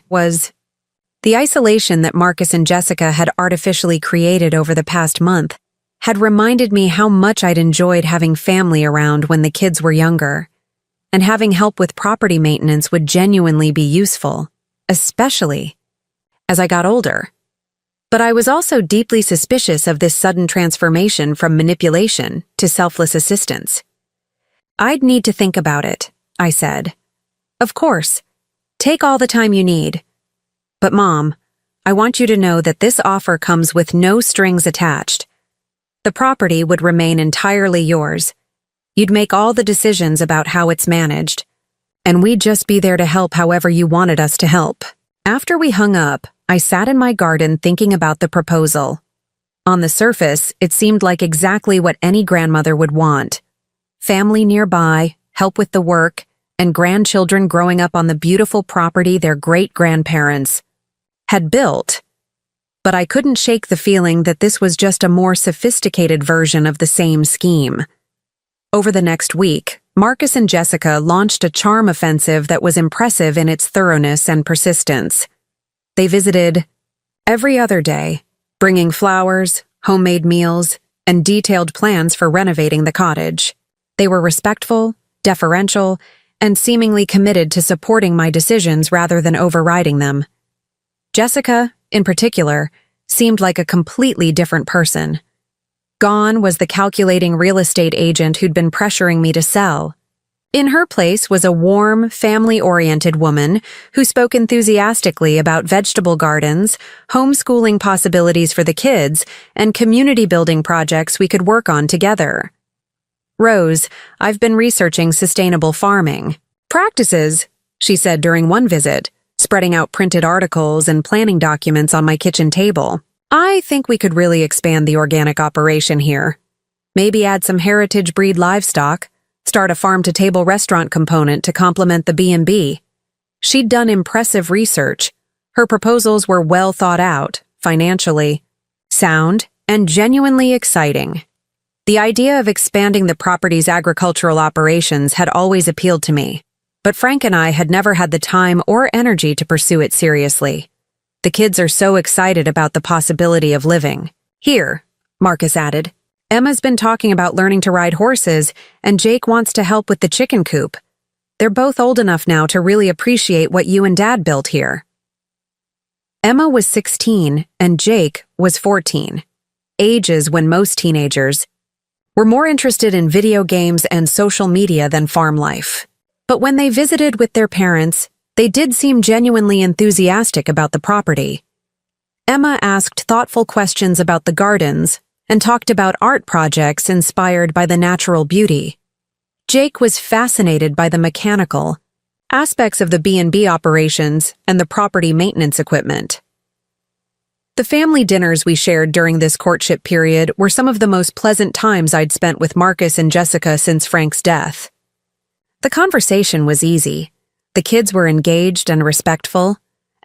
The isolation that Marcus and Jessica had artificially created over the past month had reminded me how much I'd enjoyed having family around when the kids were younger, and having help with property maintenance would genuinely be useful, especially as I got older. But I was also deeply suspicious of this sudden transformation from manipulation to selfless assistance. "I'd need to think about it," I said. "Of course. Take all the time you need. But Mom, I want you to know that this offer comes with no strings attached. The property would remain entirely yours. You'd make all the decisions about how it's managed, and we'd just be there to help however you wanted us to help." After we hung up, I sat in my garden thinking about the proposal. On the surface, it seemed like exactly what any grandmother would want: family nearby, help with the work, and grandchildren growing up on the beautiful property their great-grandparents had built. But I couldn't shake the feeling that this was just a more sophisticated version of the same scheme. Over the next week, Marcus and Jessica launched a charm offensive that was impressive in its thoroughness and persistence. They visited every other day, bringing flowers, homemade meals, and detailed plans for renovating the cottage. They were respectful, deferential, and seemingly committed to supporting my decisions rather than overriding them. Jessica, in particular, seemed like a completely different person. Gone was the calculating real estate agent who'd been pressuring me to sell. In her place was a warm, family-oriented woman who spoke enthusiastically about vegetable gardens, homeschooling possibilities for the kids, and community-building projects we could work on together. "Rose, I've been researching sustainable farming practices," she said during one visit, spreading out printed articles and planning documents on my kitchen table. "I think we could really expand the organic operation here. Maybe add some heritage breed livestock, start a farm-to-table restaurant component to complement the B&B. She'd done impressive research. Her proposals were well thought out, financially, sound, and genuinely exciting. The idea of expanding the property's agricultural operations had always appealed to me, but Frank and I had never had the time or energy to pursue it seriously. The kids are so excited about the possibility of living here," Marcus added. "Emma's been talking about learning to ride horses, and Jake wants to help with the chicken coop. They're both old enough now to really appreciate what you and Dad built here." Emma was 16 and Jake was 14, ages when most teenagers were more interested in video games and social media than farm life. But when they visited with their parents, they did seem genuinely enthusiastic about the property. Emma asked thoughtful questions about the gardens and talked about art projects inspired by the natural beauty. Jake was fascinated by the mechanical aspects of the B&B operations and the property maintenance equipment. The family dinners we shared during this courtship period were some of the most pleasant times I'd spent with Marcus and Jessica since Frank's death. The conversation was easy. The kids were engaged and respectful,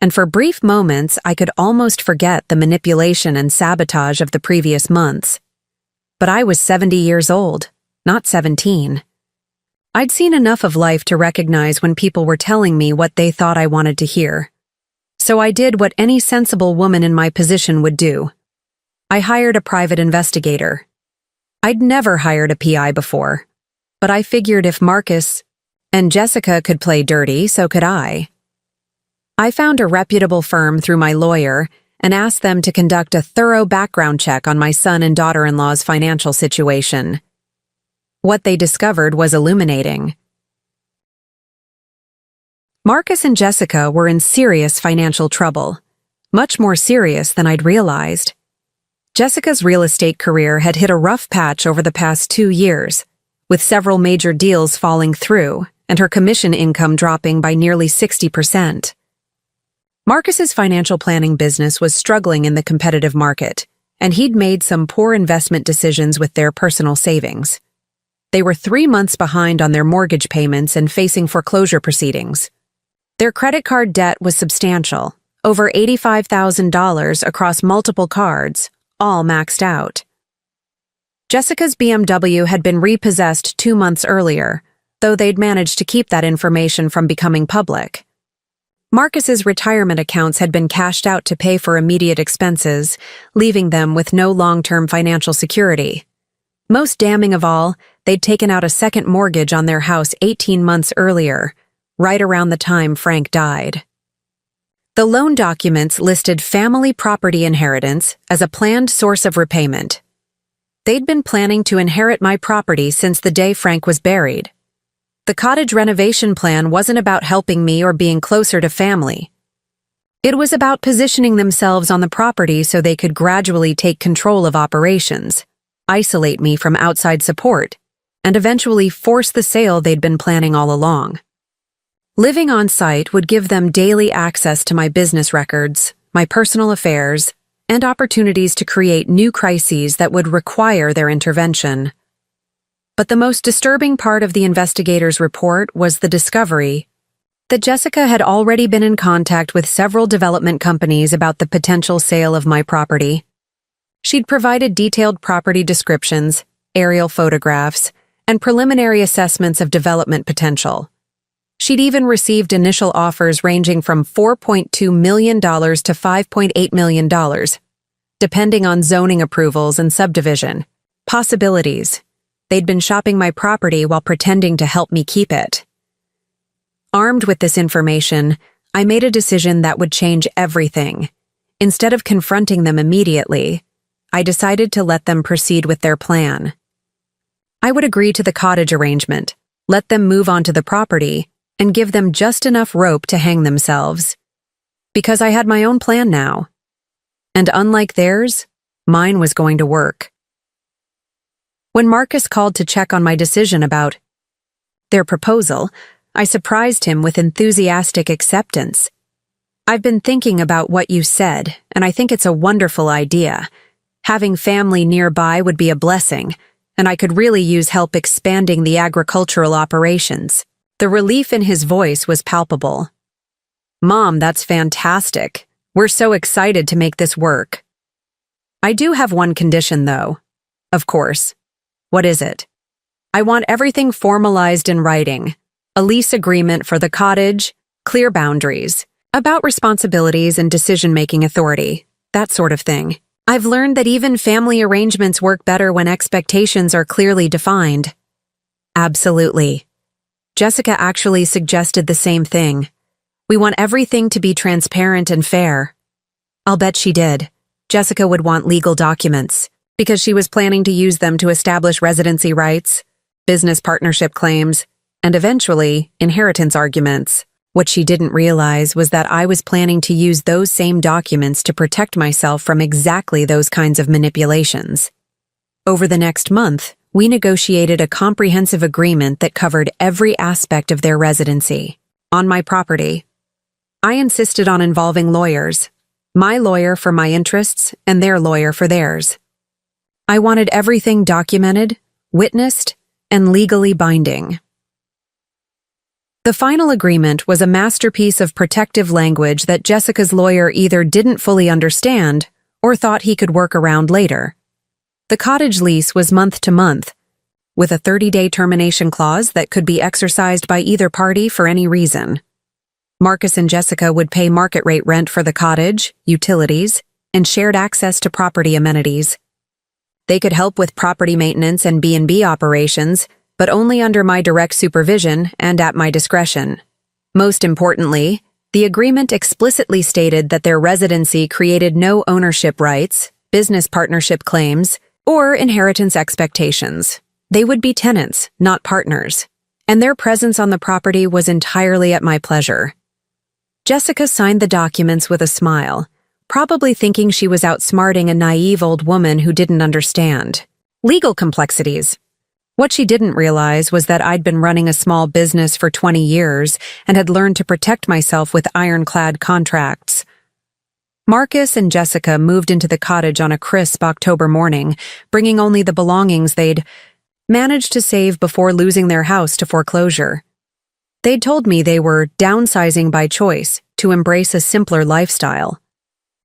and for brief moments I could almost forget the manipulation and sabotage of the previous months. But I was 70 years old, not 17. I'd seen enough of life to recognize when people were telling me what they thought I wanted to hear. So I did what any sensible woman in my position would do. I hired a private investigator. I'd never hired a PI before, but I figured if Marcus and Jessica could play dirty, so could I. I found a reputable firm through my lawyer and asked them to conduct a thorough background check on my son and daughter-in-law's financial situation. What they discovered was illuminating. Marcus and Jessica were in serious financial trouble, much more serious than I'd realized. Jessica's real estate career had hit a rough patch over the past 2 years, with several major deals falling through and her commission income dropping by nearly 60%. Marcus's financial planning business was struggling in the competitive market, and he'd made some poor investment decisions with their personal savings. They were 3 months behind on their mortgage payments and facing foreclosure proceedings. Their credit card debt was substantial, over $85,000 across multiple cards, all maxed out. Jessica's BMW had been repossessed 2 months earlier, though they'd managed to keep that information from becoming public. Marcus's retirement accounts had been cashed out to pay for immediate expenses, leaving them with no long-term financial security. Most damning of all, they'd taken out a second mortgage on their house 18 months earlier, right around the time Frank died. The loan documents listed family property inheritance as a planned source of repayment. They'd been planning to inherit my property since the day Frank was buried. The cottage renovation plan wasn't about helping me or being closer to family. It was about positioning themselves on the property so they could gradually take control of operations, isolate me from outside support, and eventually force the sale they'd been planning all along. Living on site would give them daily access to my business records, my personal affairs, and opportunities to create new crises that would require their intervention. But the most disturbing part of the investigator's report was the discovery that Jessica had already been in contact with several development companies about the potential sale of my property. She'd provided detailed property descriptions, aerial photographs, and preliminary assessments of development potential. She'd even received initial offers ranging from $4.2 million to $5.8 million, depending on zoning approvals and subdivision. Possibilities. They'd been shopping my property while pretending to help me keep it. Armed with this information, I made a decision that would change everything. Instead of confronting them immediately, I decided to let them proceed with their plan. I would agree to the cottage arrangement, let them move onto the property, and give them just enough rope to hang themselves. Because I had my own plan now. And unlike theirs, mine was going to work. When Marcus called to check on my decision about their proposal, I surprised him with enthusiastic acceptance. I've been thinking about what you said, and I think it's a wonderful idea. Having family nearby would be a blessing, and I could really use help expanding the agricultural operations. The relief in his voice was palpable. Mom, that's fantastic. We're so excited to make this work. I do have one condition, though. Of course. What is it? I want everything formalized in writing. A lease agreement for the cottage, clear boundaries, about responsibilities and decision-making authority, that sort of thing. I've learned that even family arrangements work better when expectations are clearly defined. Absolutely. Jessica actually suggested the same thing. We want everything to be transparent and fair. I'll bet she did. Jessica would want legal documents, because she was planning to use them to establish residency rights, business partnership claims, and eventually, inheritance arguments. What she didn't realize was that I was planning to use those same documents to protect myself from exactly those kinds of manipulations. Over the next month, we negotiated a comprehensive agreement that covered every aspect of their residency. On my property, I insisted on involving lawyers, my lawyer for my interests and their lawyer for theirs. I wanted everything documented, witnessed, and legally binding. The final agreement was a masterpiece of protective language that Jessica's lawyer either didn't fully understand or thought he could work around later. The cottage lease was month to month, with a 30-day termination clause that could be exercised by either party for any reason. Marcus and Jessica would pay market rate rent for the cottage, utilities, and shared access to property amenities. They could help with property maintenance and B&B operations, but only under my direct supervision and at my discretion. Most importantly, the agreement explicitly stated that their residency created no ownership rights, business partnership claims, or inheritance expectations. They would be tenants, not partners, and their presence on the property was entirely at my pleasure. Jessica signed the documents with a smile, probably thinking she was outsmarting a naive old woman who didn't understand legal complexities. What she didn't realize was that I'd been running a small business for 20 years and had learned to protect myself with ironclad contracts. Marcus and Jessica moved into the cottage on a crisp October morning, bringing only the belongings they'd managed to save before losing their house to foreclosure. They'd told me they were downsizing by choice to embrace a simpler lifestyle.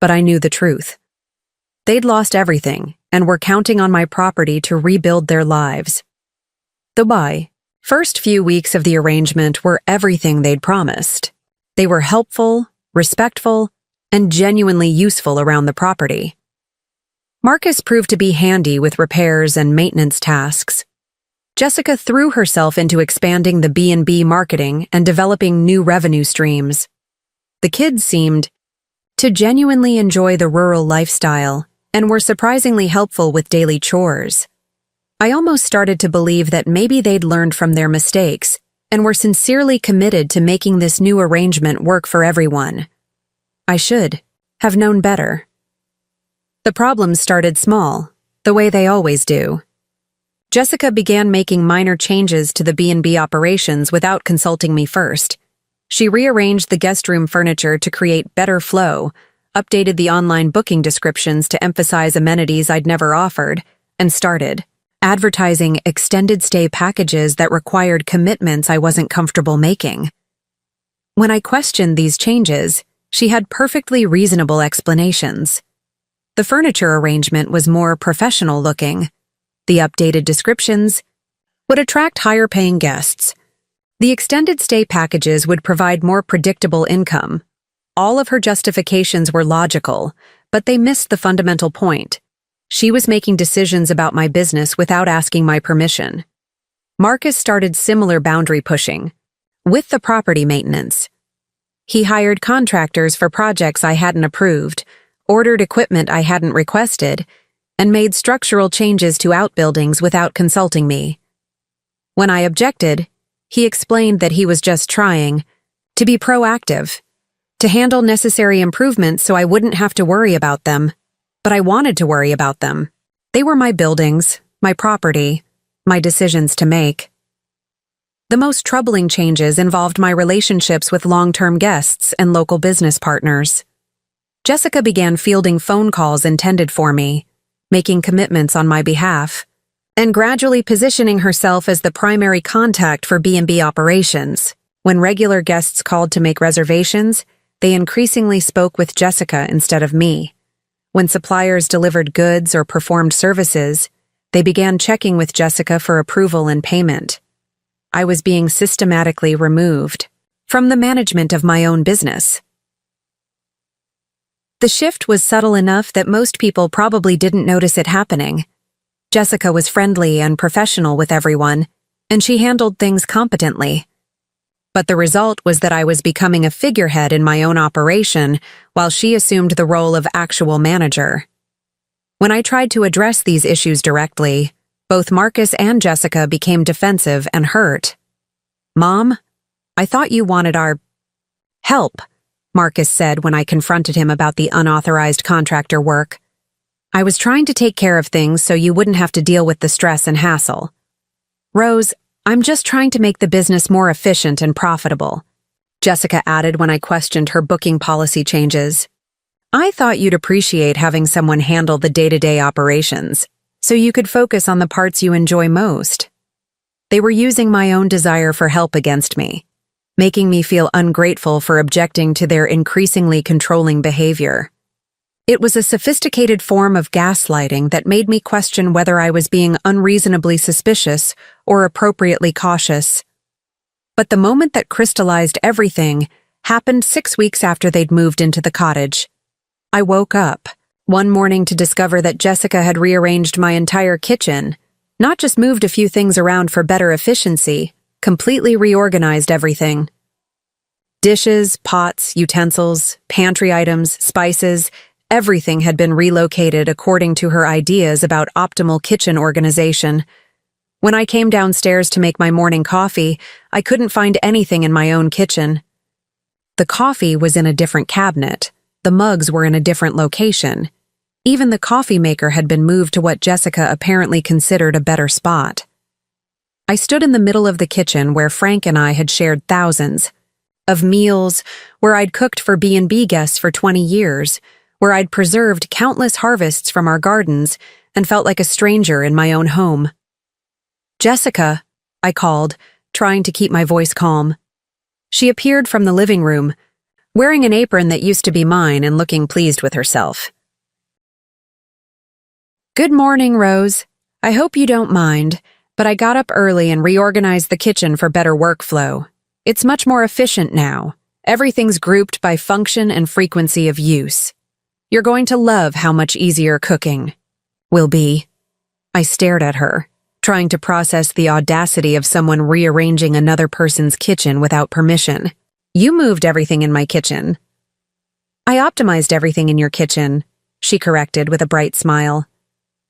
But I knew the truth. They'd lost everything and were counting on my property to rebuild their lives. The first few weeks of the arrangement were everything they'd promised. They were helpful, respectful, and genuinely useful around the property. Marcus proved to be handy with repairs and maintenance tasks. Jessica threw herself into expanding the B&B marketing and developing new revenue streams. The kids seemed to genuinely enjoy the rural lifestyle and were surprisingly helpful with daily chores. I almost started to believe that maybe they'd learned from their mistakes and were sincerely committed to making this new arrangement work for everyone. I should have known better. The problems started small, the way they always do. Jessica began making minor changes to the B&B operations without consulting me first. She rearranged the guest room furniture to create better flow, updated the online booking descriptions to emphasize amenities I'd never offered, and started advertising extended stay packages that required commitments I wasn't comfortable making. When I questioned these changes, she had perfectly reasonable explanations. The furniture arrangement was more professional looking. The updated descriptions would attract higher-paying guests. The extended stay packages would provide more predictable income. All of her justifications were logical, but they missed the fundamental point. She was making decisions about my business without asking my permission. Marcus started similar boundary pushing, with the property maintenance. He hired contractors for projects I hadn't approved, ordered equipment I hadn't requested, and made structural changes to outbuildings without consulting me. When I objected, He explained that he was just trying to be proactive, to handle necessary improvements so I wouldn't have to worry about them. But I wanted to worry about them. They were my buildings, my property, my decisions to make. The most troubling changes involved my relationships with long-term guests and local business partners. Jessica began fielding phone calls intended for me, making commitments on my behalf, and gradually positioning herself as the primary contact for B&B operations. When regular guests called to make reservations, they increasingly spoke with Jessica instead of me. When suppliers delivered goods or performed services, they began checking with Jessica for approval and payment. I was being systematically removed from the management of my own business. The shift was subtle enough that most people probably didn't notice it happening. Jessica was friendly and professional with everyone, and she handled things competently. But the result was that I was becoming a figurehead in my own operation while she assumed the role of actual manager. When I tried to address these issues directly, both Marcus and Jessica became defensive and hurt. "Mom, I thought you wanted our help," Marcus said when I confronted him about the unauthorized contractor work. "I was trying to take care of things so you wouldn't have to deal with the stress and hassle." "Rose, I'm just trying to make the business more efficient and profitable," Jessica added when I questioned her booking policy changes. "I thought you'd appreciate having someone handle the day-to-day operations, so you could focus on the parts you enjoy most." They were using my own desire for help against me, making me feel ungrateful for objecting to their increasingly controlling behavior. It was a sophisticated form of gaslighting that made me question whether I was being unreasonably suspicious or appropriately cautious. But the moment that crystallized everything happened 6 weeks after they'd moved into the cottage. I woke up one morning to discover that Jessica had rearranged my entire kitchen, not just moved a few things around for better efficiency, completely reorganized everything. Dishes, pots, utensils, pantry items, spices, everything had been relocated according to her ideas about optimal kitchen organization. When I came downstairs to make my morning coffee, I couldn't find anything in my own kitchen. The coffee was in a different cabinet. The mugs were in a different location. Even the coffee maker had been moved to what Jessica apparently considered a better spot. I stood in the middle of the kitchen where Frank and I had shared thousands of meals, where I'd cooked for B&B guests for 20 years, where I'd preserved countless harvests from our gardens and felt like a stranger in my own home. "Jessica," I called, trying to keep my voice calm. She appeared from the living room, wearing an apron that used to be mine and looking pleased with herself. "Good morning, Rose. I hope you don't mind, but I got up early and reorganized the kitchen for better workflow. It's much more efficient now. Everything's grouped by function and frequency of use. You're going to love how much easier cooking will be." I stared at her, trying to process the audacity of someone rearranging another person's kitchen without permission. "You moved everything in my kitchen." "I optimized everything in your kitchen," she corrected with a bright smile.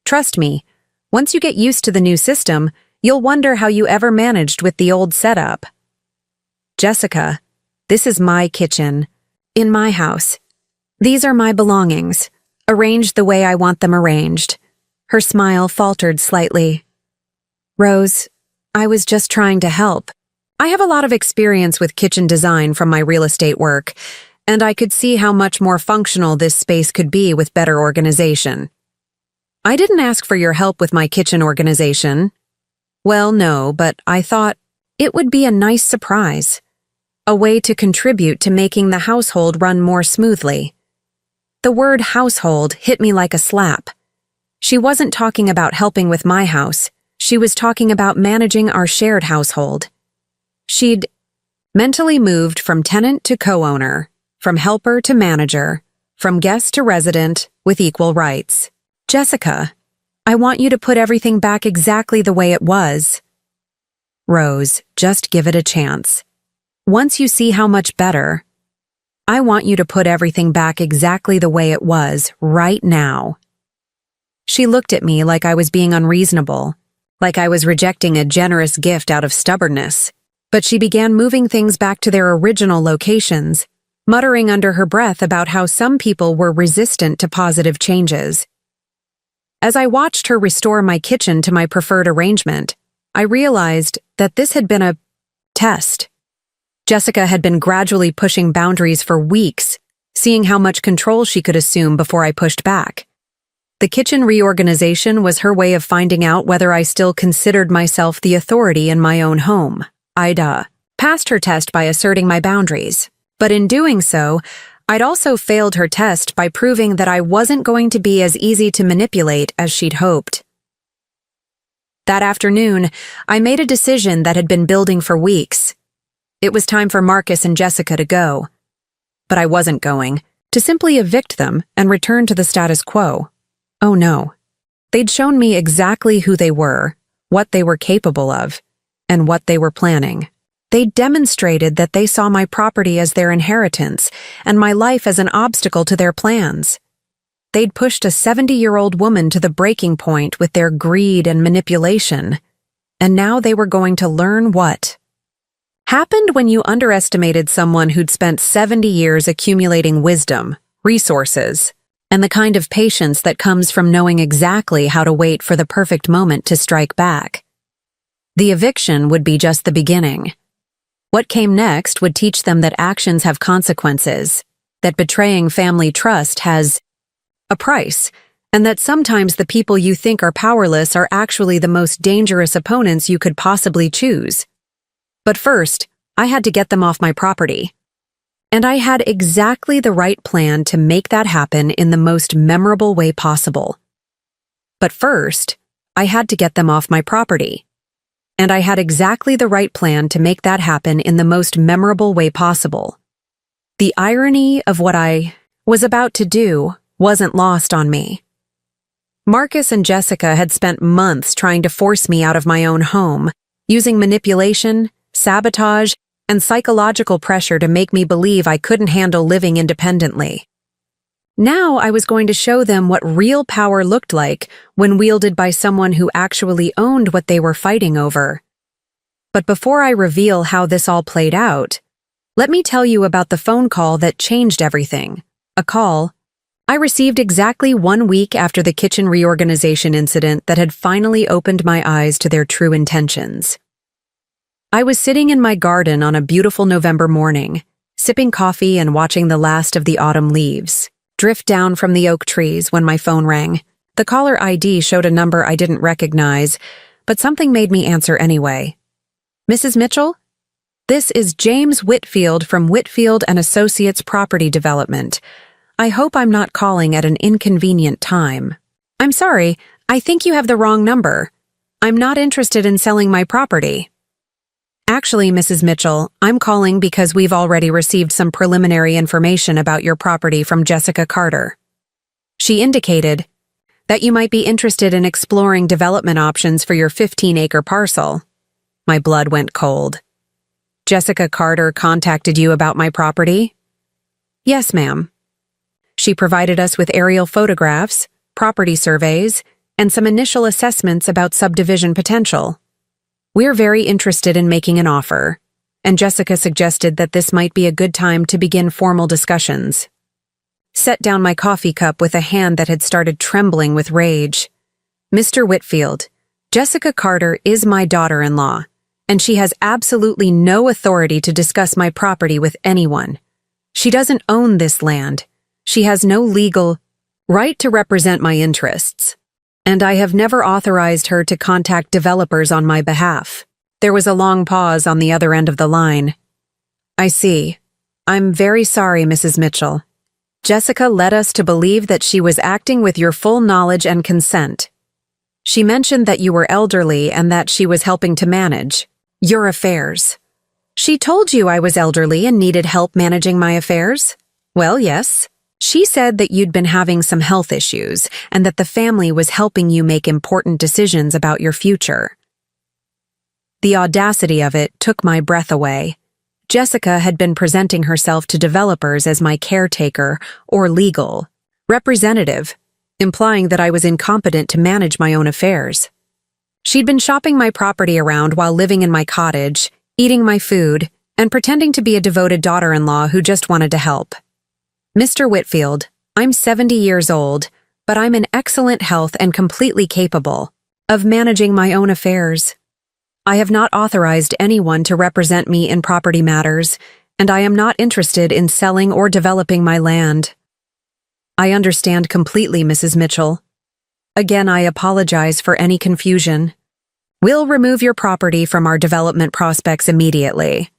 "Trust me, once you get used to the new system, you'll wonder how you ever managed with the old setup." "Jessica, this is my kitchen, in my house. These are my belongings, arranged the way I want them arranged." Her smile faltered slightly. "Rose, I was just trying to help. I have a lot of experience with kitchen design from my real estate work, and I could see how much more functional this space could be with better organization." "I didn't ask for your help with my kitchen organization." "Well, no, but I thought it would be a nice surprise. A way to contribute to making the household run more smoothly." The word household hit me like a slap. She wasn't talking about helping with my house. She was talking about managing our shared household. She'd mentally moved from tenant to co-owner, from helper to manager, from guest to resident, with equal rights. "Jessica, I want you to put everything back exactly the way it was." "Rose, just give it a chance. Once you see how much better, I want you to put everything back exactly the way it was, right now." She looked at me like I was being unreasonable, like I was rejecting a generous gift out of stubbornness. But she began moving things back to their original locations, muttering under her breath about how some people were resistant to positive changes. As I watched her restore my kitchen to my preferred arrangement, I realized that this had been a test. Jessica had been gradually pushing boundaries for weeks, seeing how much control she could assume before I pushed back. The kitchen reorganization was her way of finding out whether I still considered myself the authority in my own home. I'd passed her test by asserting my boundaries, but in doing so, I'd also failed her test by proving that I wasn't going to be as easy to manipulate as she'd hoped. That afternoon, I made a decision that had been building for weeks. It was time for Marcus and Jessica to go. But I wasn't going, to simply evict them and return to the status quo. Oh no. They'd shown me exactly who they were, what they were capable of, and what they were planning. They demonstrated that they saw my property as their inheritance and my life as an obstacle to their plans. They'd pushed a 70-year-old woman to the breaking point with their greed and manipulation, and now they were going to learn what happened when you underestimated someone who'd spent 70 years accumulating wisdom, resources, and the kind of patience that comes from knowing exactly how to wait for the perfect moment to strike back. The eviction would be just the beginning. What came next would teach them that actions have consequences, that betraying family trust has a price, and that sometimes the people you think are powerless are actually the most dangerous opponents you could possibly choose. But first, I had to get them off my property. And I had exactly the right plan to make that happen in the most memorable way possible. But first, I had to get them off my property. And I had exactly the right plan to make that happen in the most memorable way possible. The irony of what I was about to do wasn't lost on me. Marcus and Jessica had spent months trying to force me out of my own home, using manipulation, sabotage, and psychological pressure to make me believe I couldn't handle living independently. Now I was going to show them what real power looked like when wielded by someone who actually owned what they were fighting over. But before I reveal how this all played out, let me tell you about the phone call that changed everything. A call I received exactly 1 week after the kitchen reorganization incident that had finally opened my eyes to their true intentions. I was sitting in my garden on a beautiful November morning, sipping coffee and watching the last of the autumn leaves drift down from the oak trees when my phone rang. The caller ID showed a number I didn't recognize, but something made me answer anyway. Mrs. Mitchell? This is James Whitfield from Whitfield and Associates Property Development. I hope I'm not calling at an inconvenient time. I'm sorry, I think you have the wrong number. I'm not interested in selling my property. Actually, Mrs. Mitchell, I'm calling because we've already received some preliminary information about your property from Jessica Carter. She indicated that you might be interested in exploring development options for your 15-acre parcel. My blood went cold. Jessica Carter contacted you about my property? Yes, ma'am. She provided us with aerial photographs, property surveys, and some initial assessments about subdivision potential. We're very interested in making an offer, and Jessica suggested that this might be a good time to begin formal discussions. Set down my coffee cup with a hand that had started trembling with rage. Mr. Whitfield, Jessica Carter is my daughter-in-law, and she has absolutely no authority to discuss my property with anyone. She doesn't own this land. She has no legal right to represent my interests, and I have never authorized her to contact developers on my behalf. There was a long pause on the other end of the line. I see. I'm very sorry, Mrs. Mitchell. Jessica led us to believe that she was acting with your full knowledge and consent. She mentioned that you were elderly and that she was helping to manage your affairs. She told you I was elderly and needed help managing my affairs? Well, yes. She said that you'd been having some health issues and that the family was helping you make important decisions about your future. The audacity of it took my breath away. Jessica had been presenting herself to developers as my caretaker or legal representative, implying that I was incompetent to manage my own affairs. She'd been shopping my property around while living in my cottage, eating my food, and pretending to be a devoted daughter-in-law who just wanted to help. Mr. Whitfield, I'm 70 years old, but I'm in excellent health and completely capable of managing my own affairs. I have not authorized anyone to represent me in property matters, and I am not interested in selling or developing my land. I understand completely, Mrs. Mitchell. Again, I apologize for any confusion. We'll remove your property from our development prospects immediately.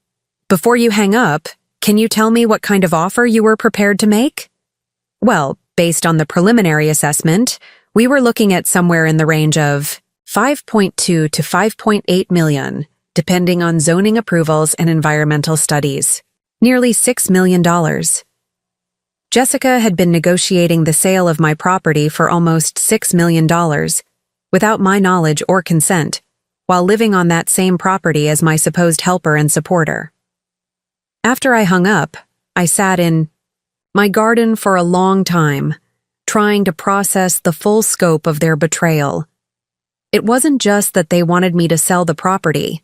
Before you hang up, can you tell me what kind of offer you were prepared to make? Well, based on the preliminary assessment, we were looking at somewhere in the range of 5.2 to 5.8 million, depending on zoning approvals and environmental studies. Nearly $6 million. Jessica had been negotiating the sale of my property for almost $6 million, without my knowledge or consent, while living on that same property as my supposed helper and supporter. After I hung up, I sat in my garden for a long time, trying to process the full scope of their betrayal. It wasn't just that they wanted me to sell the property.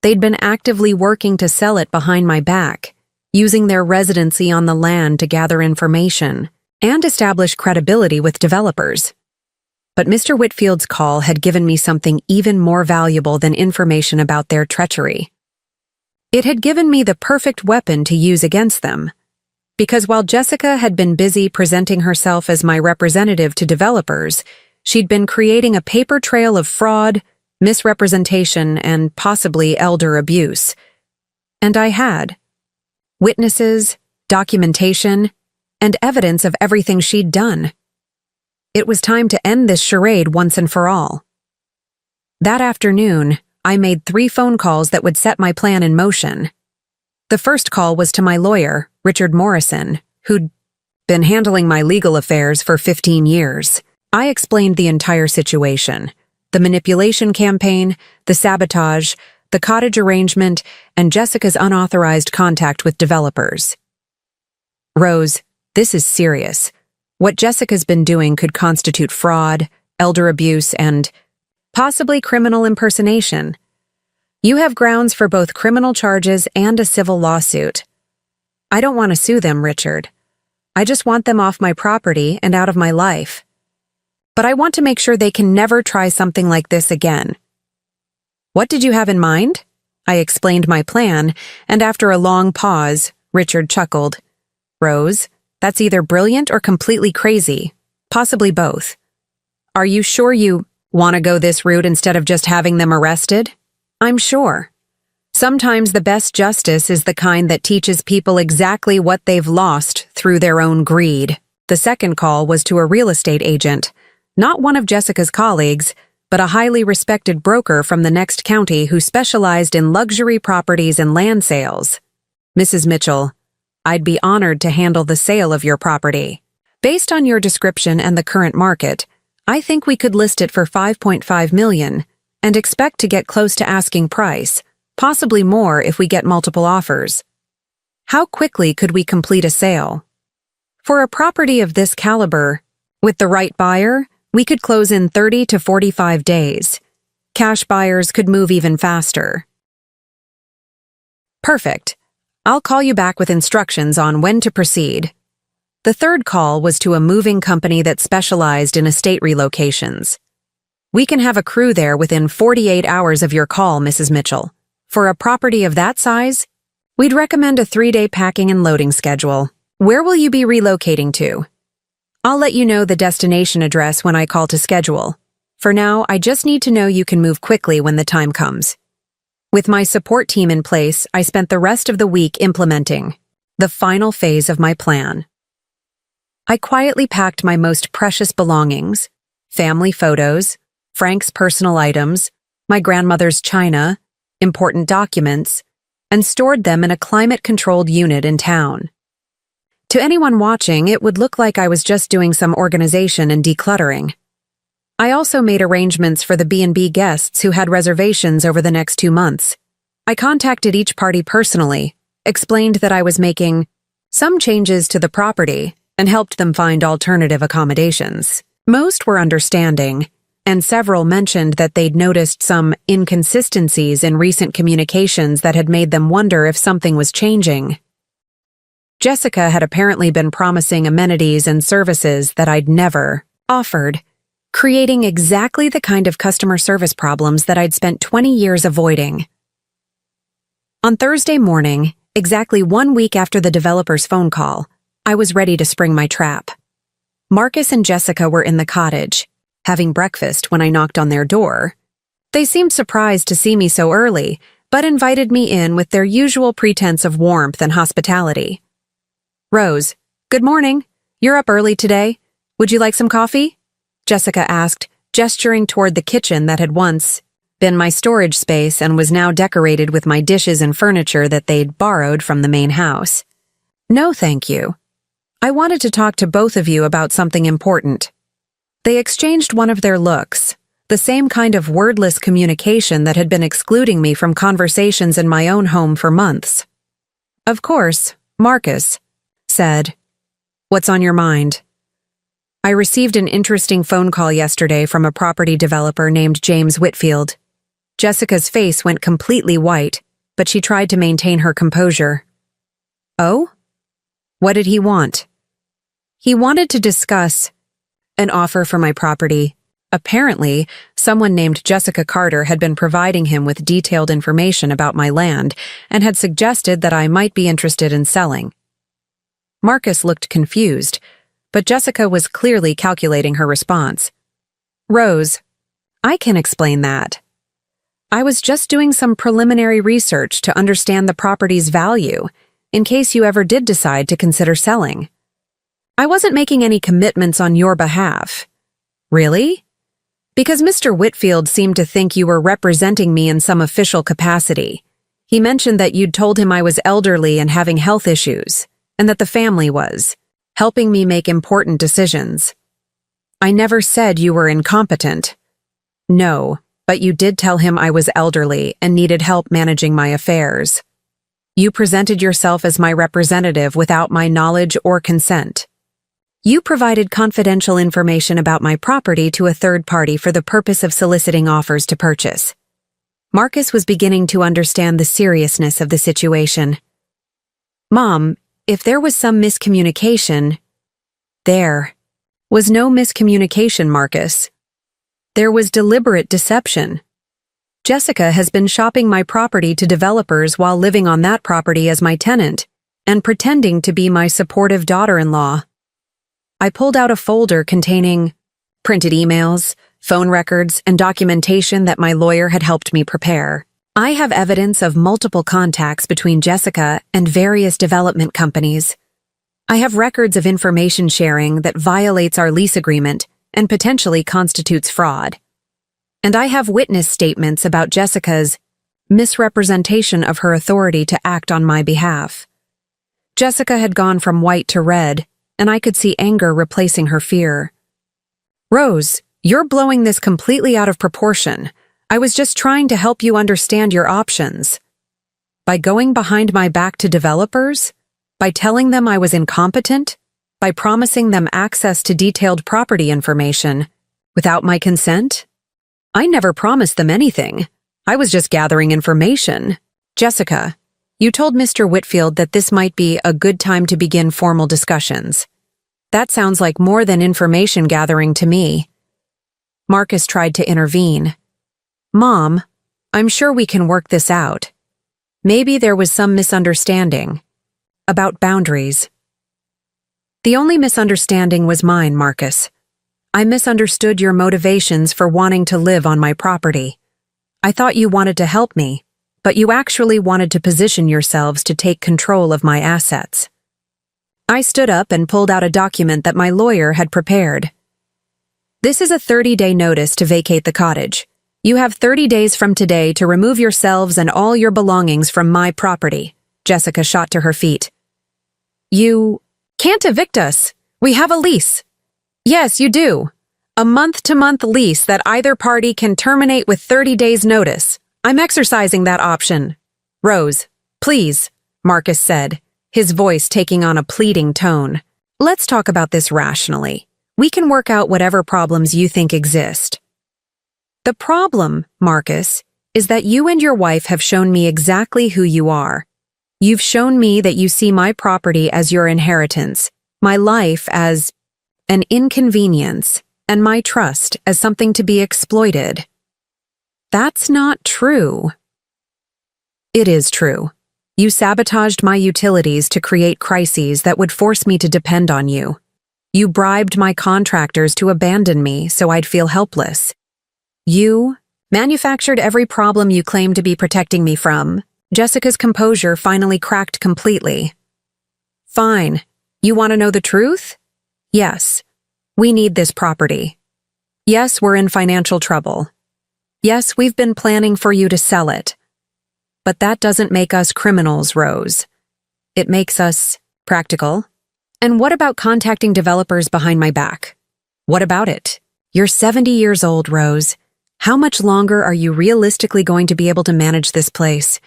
They'd been actively working to sell it behind my back, using their residency on the land to gather information and establish credibility with developers. But Mr. Whitfield's call had given me something even more valuable than information about their treachery. It had given me the perfect weapon to use against them, because while Jessica had been busy presenting herself as my representative to developers, she'd been creating a paper trail of fraud, misrepresentation, and possibly elder abuse. And I had witnesses, documentation, and evidence of everything she'd done. It was time to end this charade once and for all. That afternoon, I made 3 phone calls that would set my plan in motion. The first call was to my lawyer, Richard Morrison, who'd been handling my legal affairs for 15 years. I explained the entire situation, the manipulation campaign, the sabotage, the cottage arrangement, and Jessica's unauthorized contact with developers. Rose, this is serious. What Jessica's been doing could constitute fraud, elder abuse, and possibly criminal impersonation. You have grounds for both criminal charges and a civil lawsuit. I don't want to sue them, Richard. I just want them off my property and out of my life. But I want to make sure they can never try something like this again. What did you have in mind? I explained my plan, and after a long pause, Richard chuckled. Rose, that's either brilliant or completely crazy, possibly both. Are you sure you want to go this route instead of just having them arrested? I'm sure. Sometimes the best justice is the kind that teaches people exactly what they've lost through their own greed. The second call was to a real estate agent, not one of Jessica's colleagues, but a highly respected broker from the next county who specialized in luxury properties and land sales. Mrs. Mitchell, I'd be honored to handle the sale of your property. Based on your description and the current market, I think we could list it for $5.5 million and expect to get close to asking price, possibly more if we get multiple offers. How quickly could we complete a sale? For a property of this caliber, with the right buyer, we could close in 30 to 45 days. Cash buyers could move even faster. Perfect. I'll call you back with instructions on when to proceed. The third call was to a moving company that specialized in estate relocations. We can have a crew there within 48 hours of your call, Mrs. Mitchell. For a property of that size, we'd recommend a 3-day packing and loading schedule. Where will you be relocating to? I'll let you know the destination address when I call to schedule. For now, I just need to know you can move quickly when the time comes. With my support team in place, I spent the rest of the week implementing the final phase of my plan. I quietly packed my most precious belongings, family photos, Frank's personal items, my grandmother's china, important documents, and stored them in a climate-controlled unit in town. To anyone watching, it would look like I was just doing some organization and decluttering. I also made arrangements for the B&B guests who had reservations over the next 2 months. I contacted each party personally, explained that I was making some changes to the property, and helped them find alternative accommodations. Most were understanding, and several mentioned that they'd noticed some inconsistencies in recent communications that had made them wonder if something was changing. Jessica had apparently been promising amenities and services that I'd never offered, creating exactly the kind of customer service problems that I'd spent 20 years avoiding. On Thursday morning, exactly 1 week after the developer's phone call, I was ready to spring my trap. Marcus and Jessica were in the cottage, having breakfast when I knocked on their door. They seemed surprised to see me so early, but invited me in with their usual pretense of warmth and hospitality. "Rose, good morning. You're up early today. Would you like some coffee?" Jessica asked, gesturing toward the kitchen that had once been my storage space and was now decorated with my dishes and furniture that they'd borrowed from the main house. "No, thank you. I wanted to talk to both of you about something important." They exchanged one of their looks, the same kind of wordless communication that had been excluding me from conversations in my own home for months. "Of course, Marcus," said. "What's on your mind?" "I received an interesting phone call yesterday from a property developer named James Whitfield." Jessica's face went completely white, but she tried to maintain her composure. "Oh? What did he want?" "He wanted to discuss an offer for my property. Apparently, someone named Jessica Carter had been providing him with detailed information about my land and had suggested that I might be interested in selling." Marcus looked confused, but Jessica was clearly calculating her response. "Rose, I can explain that. I was just doing some preliminary research to understand the property's value, in case you ever did decide to consider selling. I wasn't making any commitments on your behalf." "Really?" "Because Mr. Whitfield seemed to think you were representing me in some official capacity. He mentioned that you'd told him I was elderly and having health issues, and that the family was helping me make important decisions." "I never said you were incompetent." "No, but you did tell him I was elderly and needed help managing my affairs. You presented yourself as my representative without my knowledge or consent. You provided confidential information about my property to a third party for the purpose of soliciting offers to purchase." Marcus was beginning to understand the seriousness of the situation. "Mom, if there was some miscommunication—" "There was no miscommunication, Marcus. There was deliberate deception. Jessica has been shopping my property to developers while living on that property as my tenant and pretending to be my supportive daughter-in-law." I pulled out a folder containing printed emails, phone records, and documentation that my lawyer had helped me prepare. I have evidence of multiple contacts between Jessica and various development companies. I have records of information sharing that violates our lease agreement and potentially constitutes fraud. And I have witness statements about Jessica's misrepresentation of her authority to act on my behalf. Jessica had gone from white to red, and I could see anger replacing her fear. "Rose, you're blowing this completely out of proportion. I was just trying to help you understand your options. By going behind my back to developers? By telling them I was incompetent? By promising them access to detailed property information without my consent? I never promised them anything. I was just gathering information. Jessica, you told Mr. Whitfield that this might be a good time to begin formal discussions. That sounds like more than information gathering to me." Marcus tried to intervene. "Mom, I'm sure we can work this out. Maybe there was some misunderstanding about boundaries." "The only misunderstanding was mine, Marcus. I misunderstood your motivations for wanting to live on my property. I thought you wanted to help me, but you actually wanted to position yourselves to take control of my assets." I stood up and pulled out a document that my lawyer had prepared. "This is a 30-day notice to vacate the cottage. You have 30 days from today to remove yourselves and all your belongings from my property." Jessica shot to her feet. "You can't evict us. We have a lease." "Yes, you do. A month-to-month lease that either party can terminate with 30 days' notice. I'm exercising that option." "Rose, please," Marcus said, his voice taking on a pleading tone. "Let's talk about this rationally. We can work out whatever problems you think exist. The problem, Marcus, is that you and your wife have shown me exactly who you are. You've shown me that you see my property as your inheritance, my life as an inconvenience, and my trust as something to be exploited. That's not true. It is true. You sabotaged my utilities to create crises that would force me to depend on you. You bribed my contractors to abandon me so I'd feel helpless. You manufactured every problem you claimed to be protecting me from. Jessica's composure finally cracked completely. Fine. You want to know the truth? Yes. We need this property. Yes, we're in financial trouble. Yes, we've been planning for you to sell it. But that doesn't make us criminals, Rose. It makes us practical. And what about contacting developers behind my back? What about it? You're 70 years old, Rose. How much longer are you realistically going to be able to manage this place?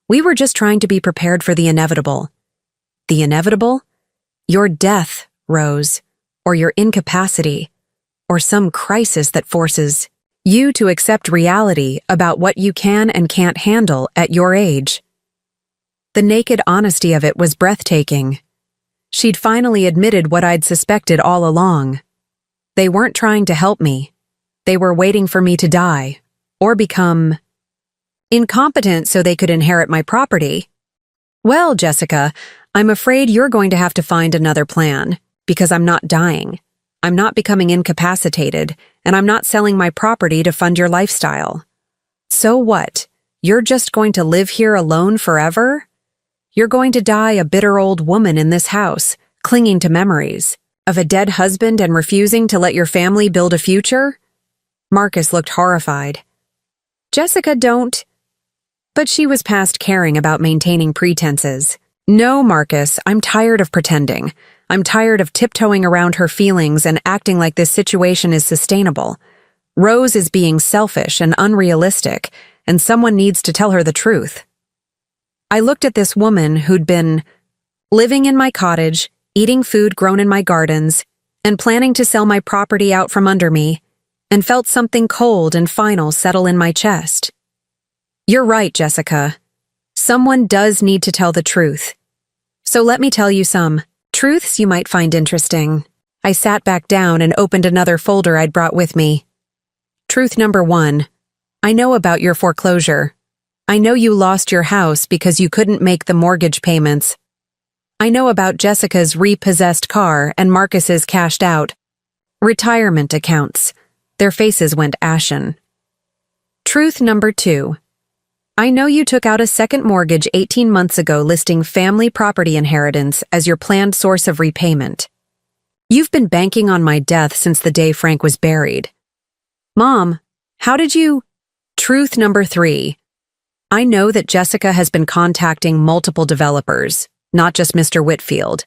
We were just trying to be prepared for the inevitable. The inevitable? Your death, Rose, or your incapacity, or some crisis that forces you to accept reality about what you can and can't handle at your age. The naked honesty of it was breathtaking. She'd finally admitted what I'd suspected all along. They weren't trying to help me. They were waiting for me to die, or become incompetent so they could inherit my property. Well, Jessica, I'm afraid you're going to have to find another plan, because I'm not dying. I'm not becoming incapacitated, and I'm not selling my property to fund your lifestyle. So what? You're just going to live here alone forever? You're going to die a bitter old woman in this house, clinging to memories of a dead husband and refusing to let your family build a future? Marcus looked horrified. Jessica, don't. But she was past caring about maintaining pretenses. No, Marcus, I'm tired of pretending. I'm tired of tiptoeing around her feelings and acting like this situation is sustainable. Rose is being selfish and unrealistic, and someone needs to tell her the truth. I looked at this woman who'd been living in my cottage, eating food grown in my gardens, and planning to sell my property out from under me, and felt something cold and final settle in my chest. You're right, Jessica. Someone does need to tell the truth. So let me tell you some truths you might find interesting. I sat back down and opened another folder I'd brought with me. Truth number 1. I know about your foreclosure. I know you lost your house because you couldn't make the mortgage payments. I know about Jessica's repossessed car and Marcus's cashed out retirement accounts. Their faces went ashen. Truth number 2. I know you took out a second mortgage 18 months ago listing family property inheritance as your planned source of repayment. You've been banking on my death since the day Frank was buried. Mom, how did you? Truth number 3. I know that Jessica has been contacting multiple developers, not just Mr. Whitfield.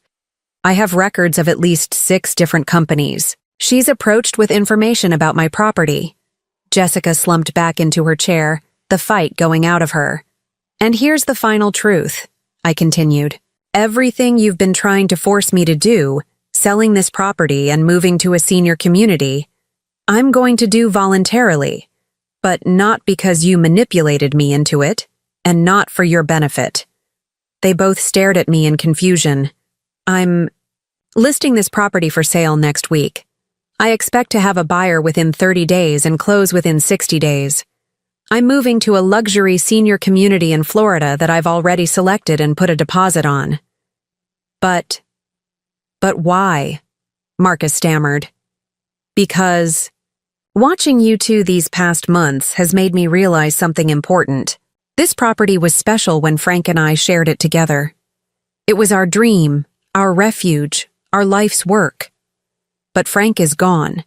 I have records of at least 6 different companies. She's approached with information about my property. Jessica slumped back into her chair, the fight going out of her. And here's the final truth, I continued. Everything you've been trying to force me to do, selling this property and moving to a senior community, I'm going to do voluntarily, but not because you manipulated me into it, and not for your benefit. They both stared at me in confusion. I'm listing this property for sale next week. I expect to have a buyer within 30 days and close within 60 days. I'm moving to a luxury senior community in Florida that I've already selected and put a deposit on. But why? Marcus stammered. Because watching you two these past months has made me realize something important. This property was special when Frank and I shared it together. It was our dream, our refuge, our life's work. But Frank is gone.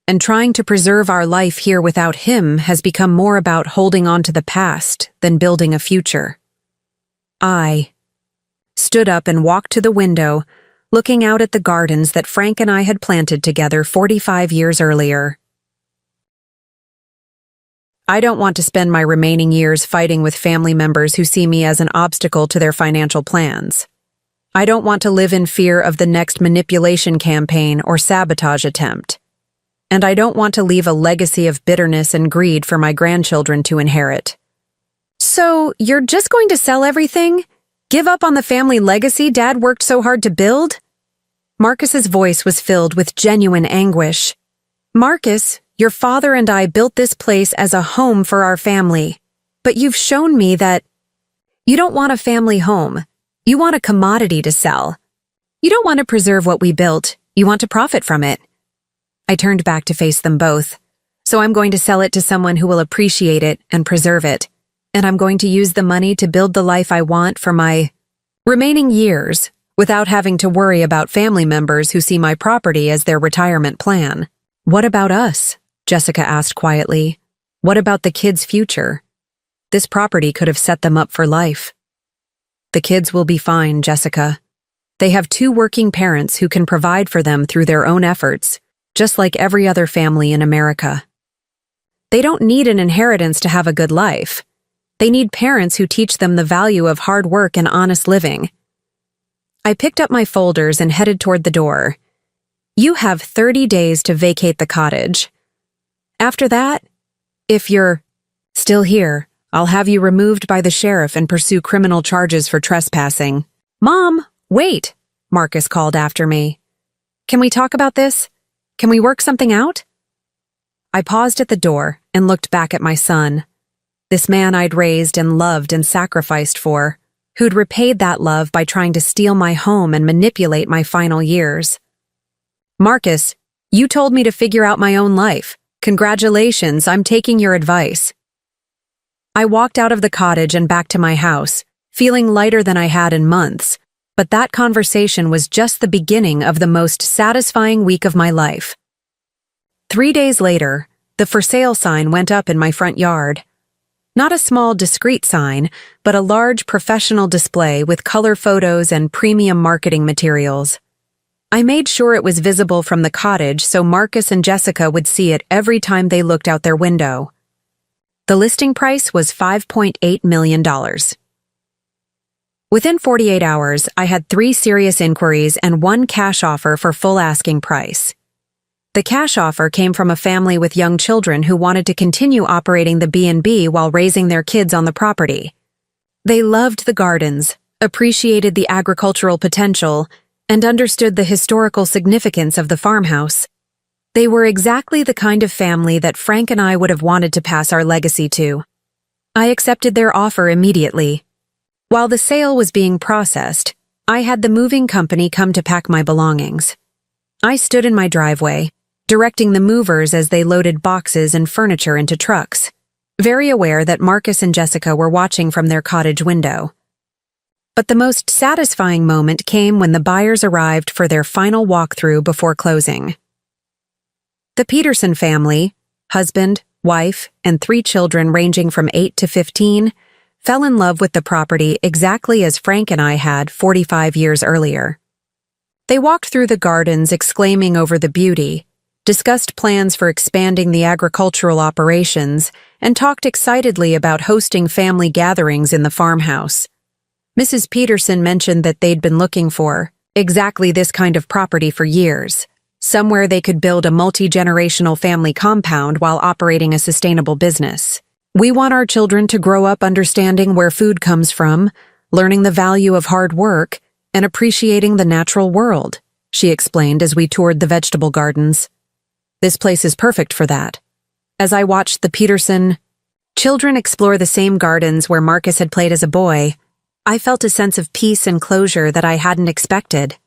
And trying to preserve our life here without him has become more about holding on to the past than building a future. I stood up and walked to the window, looking out at the gardens that Frank and I had planted together 45 years earlier. I don't want to spend my remaining years fighting with family members who see me as an obstacle to their financial plans. I don't want to live in fear of the next manipulation campaign or sabotage attempt. and I don't want to leave a legacy of bitterness and greed for my grandchildren to inherit. So, you're just going to sell everything? Give up on the family legacy Dad worked so hard to build? Marcus's voice was filled with genuine anguish. Marcus, your father and I built this place as a home for our family, but you've shown me that you don't want a family home. You want a commodity to sell. You don't want to preserve what we built. You want to profit from it. I turned back to face them both. So I'm going to sell it to someone who will appreciate it and preserve it. And I'm going to use the money to build the life I want for my remaining years without having to worry about family members who see my property as their retirement plan. What about us? Jessica asked quietly. What about the kids' future? This property could have set them up for life. The kids will be fine, Jessica. They have 2 working parents who can provide for them through their own efforts, just like every other family in America. They don't need an inheritance to have a good life. They need parents who teach them the value of hard work and honest living. I picked up my folders and headed toward the door. You have 30 days to vacate the cottage. After that, if you're still here, I'll have you removed by the sheriff and pursue criminal charges for trespassing. Mom, wait, Marcus called after me. Can we talk about this? Can we work something out? I paused at the door and looked back at my son. This man I'd raised and loved and sacrificed for, who'd repaid that love by trying to steal my home and manipulate my final years. Marcus, you told me to figure out my own life. Congratulations, I'm taking your advice. I walked out of the cottage and back to my house, feeling lighter than I had in months, but that conversation was just the beginning of the most satisfying week of my life. 3 days later, the for sale sign went up in my front yard. Not a small, discreet sign, but a large professional display with color photos and premium marketing materials. I made sure it was visible from the cottage so Marcus and Jessica would see it every time they looked out their window. The listing price was $5.8 million. Within 48 hours, I had 3 serious inquiries and 1 cash offer for full asking price. The cash offer came from a family with young children who wanted to continue operating the B&B while raising their kids on the property. They loved the gardens, appreciated the agricultural potential, and understood the historical significance of the farmhouse. They were exactly the kind of family that Frank and I would have wanted to pass our legacy to. I accepted their offer immediately. While the sale was being processed, I had the moving company come to pack my belongings. I stood in my driveway, directing the movers as they loaded boxes and furniture into trucks, very aware that Marcus and Jessica were watching from their cottage window. But the most satisfying moment came when the buyers arrived for their final walkthrough before closing. The Peterson family, husband, wife, and 3 children ranging from 8 to 15, fell in love with the property exactly as Frank and I had 45 years earlier. They walked through the gardens exclaiming over the beauty, discussed plans for expanding the agricultural operations, and talked excitedly about hosting family gatherings in the farmhouse. Mrs. Peterson mentioned that they'd been looking for exactly this kind of property for years, somewhere they could build a multi-generational family compound while operating a sustainable business. We want our children to grow up understanding where food comes from, learning the value of hard work, and appreciating the natural world, she explained as we toured the vegetable gardens. This place is perfect for that. As I watched the Peterson children explore the same gardens where Marcus had played as a boy, I felt a sense of peace and closure that I hadn't expected.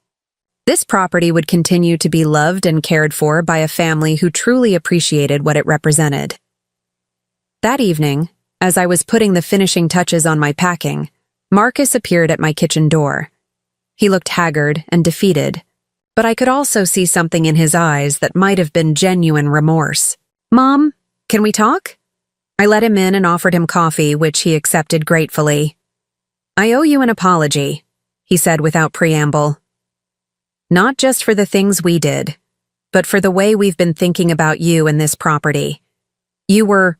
This property would continue to be loved and cared for by a family who truly appreciated what it represented. That evening, as I was putting the finishing touches on my packing, Marcus appeared at my kitchen door. He looked haggard and defeated, but I could also see something in his eyes that might have been genuine remorse. "Mom, can we talk?" I let him in and offered him coffee, which he accepted gratefully. "I owe you an apology," he said without preamble. "Not just for the things we did, but for the way we've been thinking about you and this property. You were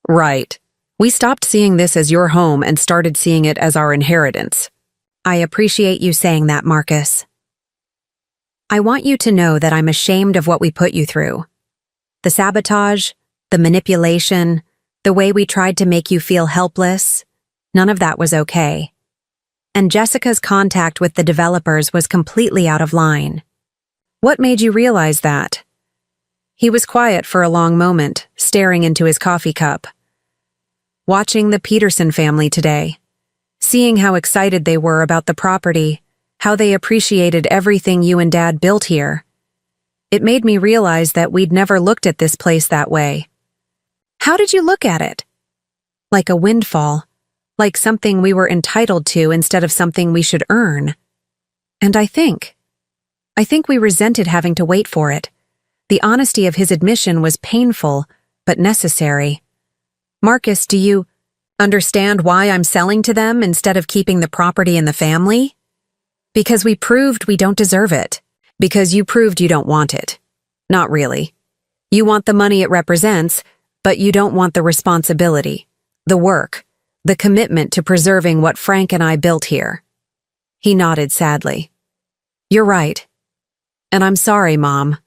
right. We stopped seeing this as your home and started seeing it as our inheritance." "I appreciate you saying that, Marcus. I want you to know that I'm ashamed of what we put you through. The sabotage, the manipulation, the way we tried to make you feel helpless, none of that was okay. And Jessica's contact with the developers was completely out of line. What made you realize that? He was quiet for a long moment, staring into his coffee cup. Watching the Peterson family today, seeing how excited they were about the property, how they appreciated everything you and Dad built here. It made me realize that we'd never looked at this place that way. How did you look at it? Like a windfall, like something we were entitled to instead of something we should earn. And I think we resented having to wait for it. The honesty of his admission was painful, but necessary. Marcus, do you understand why I'm selling to them instead of keeping the property in the family? Because we proved we don't deserve it. Because you proved you don't want it. Not really. You want the money it represents, but you don't want the responsibility, the work, the commitment to preserving what Frank and I built here. He nodded sadly. You're right. And I'm sorry, Mom.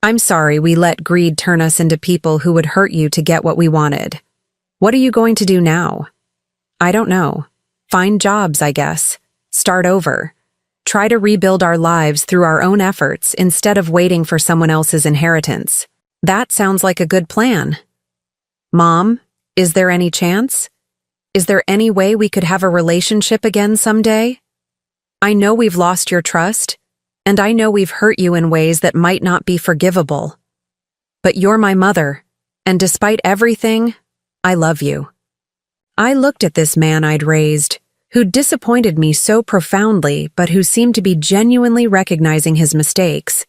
I'm sorry we let greed turn us into people who would hurt you to get what we wanted. What are you going to do now? I don't know. Find jobs, I guess. Start over. Try to rebuild our lives through our own efforts instead of waiting for someone else's inheritance. That sounds like a good plan. Mom, is there any chance? Is there any way we could have a relationship again someday? I know we've lost your trust, and I know we've hurt you in ways that might not be forgivable. But you're my mother, and despite everything, I love you. I looked at this man I'd raised, who disappointed me so profoundly but who seemed to be genuinely recognizing his mistakes.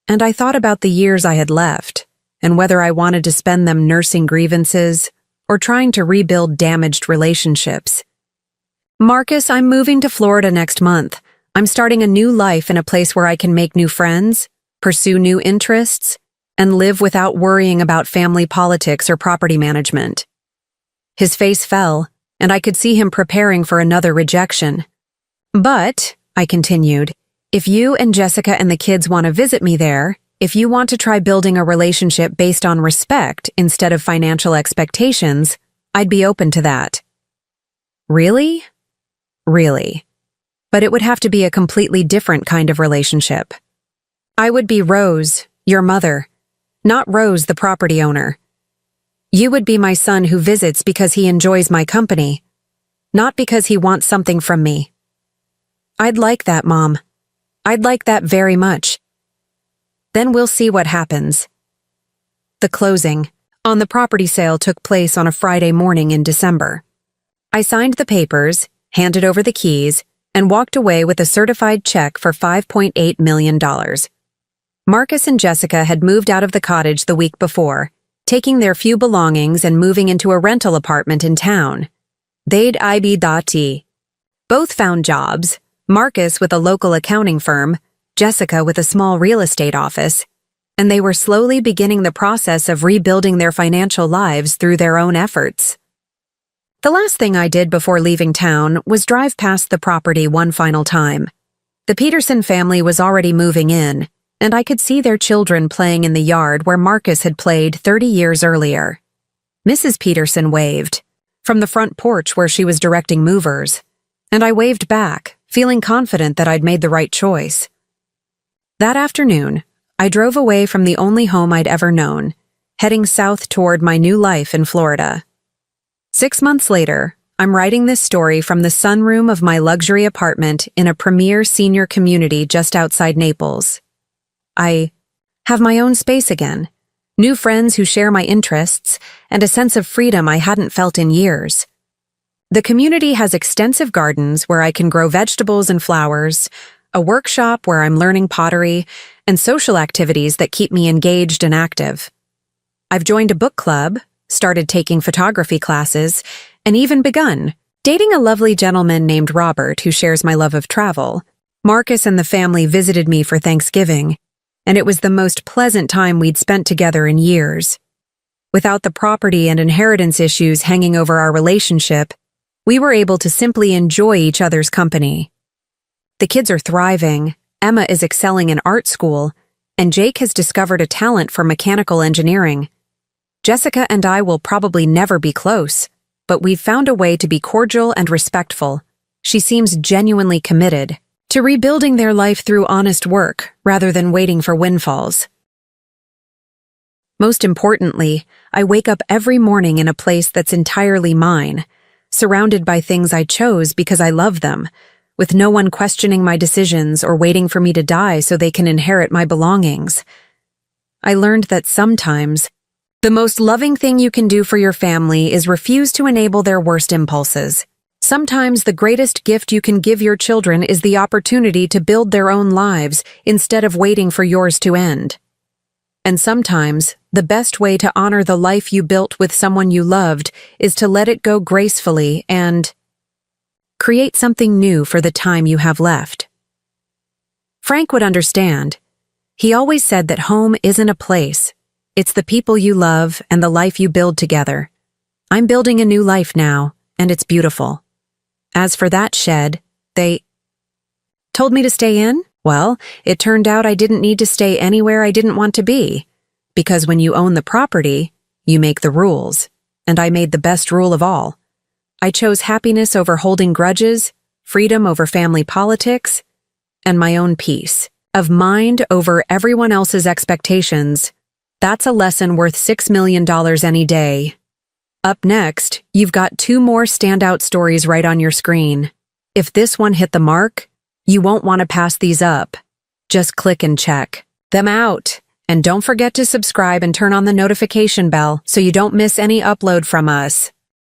And I thought about the years I had left, and whether I wanted to spend them nursing grievances or trying to rebuild damaged relationships. Marcus, I'm moving to Florida next month. I'm starting a new life in a place where I can make new friends, pursue new interests, and live without worrying about family politics or property management. His face fell, and I could see him preparing for another rejection. But, I continued, if you and Jessica and the kids want to visit me there, if you want to try building a relationship based on respect instead of financial expectations, I'd be open to that. Really? Really. But it would have to be a completely different kind of relationship. I would be Rose, your mother, not Rose, the property owner. You would be my son who visits because he enjoys my company, not because he wants something from me. I'd like that, Mom. I'd like that very much. Then we'll see what happens. The closing on the property sale took place on a Friday morning in December. I signed the papers, handed over the keys, and walked away with a certified check for $5.8 million. Marcus and Jessica had moved out of the cottage the week before, taking their few belongings and moving into a rental apartment in town. They'd IB.T. Both found jobs, Marcus with a local accounting firm, Jessica with a small real estate office, and they were slowly beginning the process of rebuilding their financial lives through their own efforts. The last thing I did before leaving town was drive past the property one final time. The Peterson family was already moving in, and I could see their children playing in the yard where Marcus had played 30 years earlier. Mrs. Peterson waved, from the front porch where she was directing movers, and I waved back, feeling confident that I'd made the right choice. That afternoon, I drove away from the only home I'd ever known, heading south toward my new life in Florida. 6 months later, I'm writing this story from the sunroom of my luxury apartment in a premier senior community just outside Naples. I have my own space again, new friends who share my interests, and a sense of freedom I hadn't felt in years. The community has extensive gardens where I can grow vegetables and flowers, a workshop where I'm learning pottery, and social activities that keep me engaged and active. I've joined a book club, started taking photography classes, and even begun dating a lovely gentleman named Robert who shares my love of travel. Marcus and the family visited me for Thanksgiving, and it was the most pleasant time we'd spent together in years. Without the property and inheritance issues hanging over our relationship, we were able to simply enjoy each other's company. The kids are thriving, Emma is excelling in art school, and Jake has discovered a talent for mechanical engineering. Jessica and I will probably never be close, but we've found a way to be cordial and respectful. She seems genuinely committed to rebuilding their life through honest work rather than waiting for windfalls. Most importantly, I wake up every morning in a place that's entirely mine, surrounded by things I chose because I love them, with no one questioning my decisions or waiting for me to die so they can inherit my belongings. I learned that sometimes the most loving thing you can do for your family is refuse to enable their worst impulses. Sometimes the greatest gift you can give your children is the opportunity to build their own lives instead of waiting for yours to end. And sometimes the best way to honor the life you built with someone you loved is to let it go gracefully and create something new for the time you have left. Frank would understand. He always said that home isn't a place. It's the people you love and the life you build together. I'm building a new life now, and it's beautiful. As for that shed, they told me to stay in? Well, it turned out I didn't need to stay anywhere I didn't want to be. Because when you own the property, you make the rules. And I made the best rule of all. I chose happiness over holding grudges, freedom over family politics, and my own peace of mind over everyone else's expectations. That's a lesson worth $6 million any day. Up next, you've got 2 more standout stories right on your screen. If this one hit the mark, you won't want to pass these up. Just click and check them out. And don't forget to subscribe and turn on the notification bell so you don't miss any upload from us.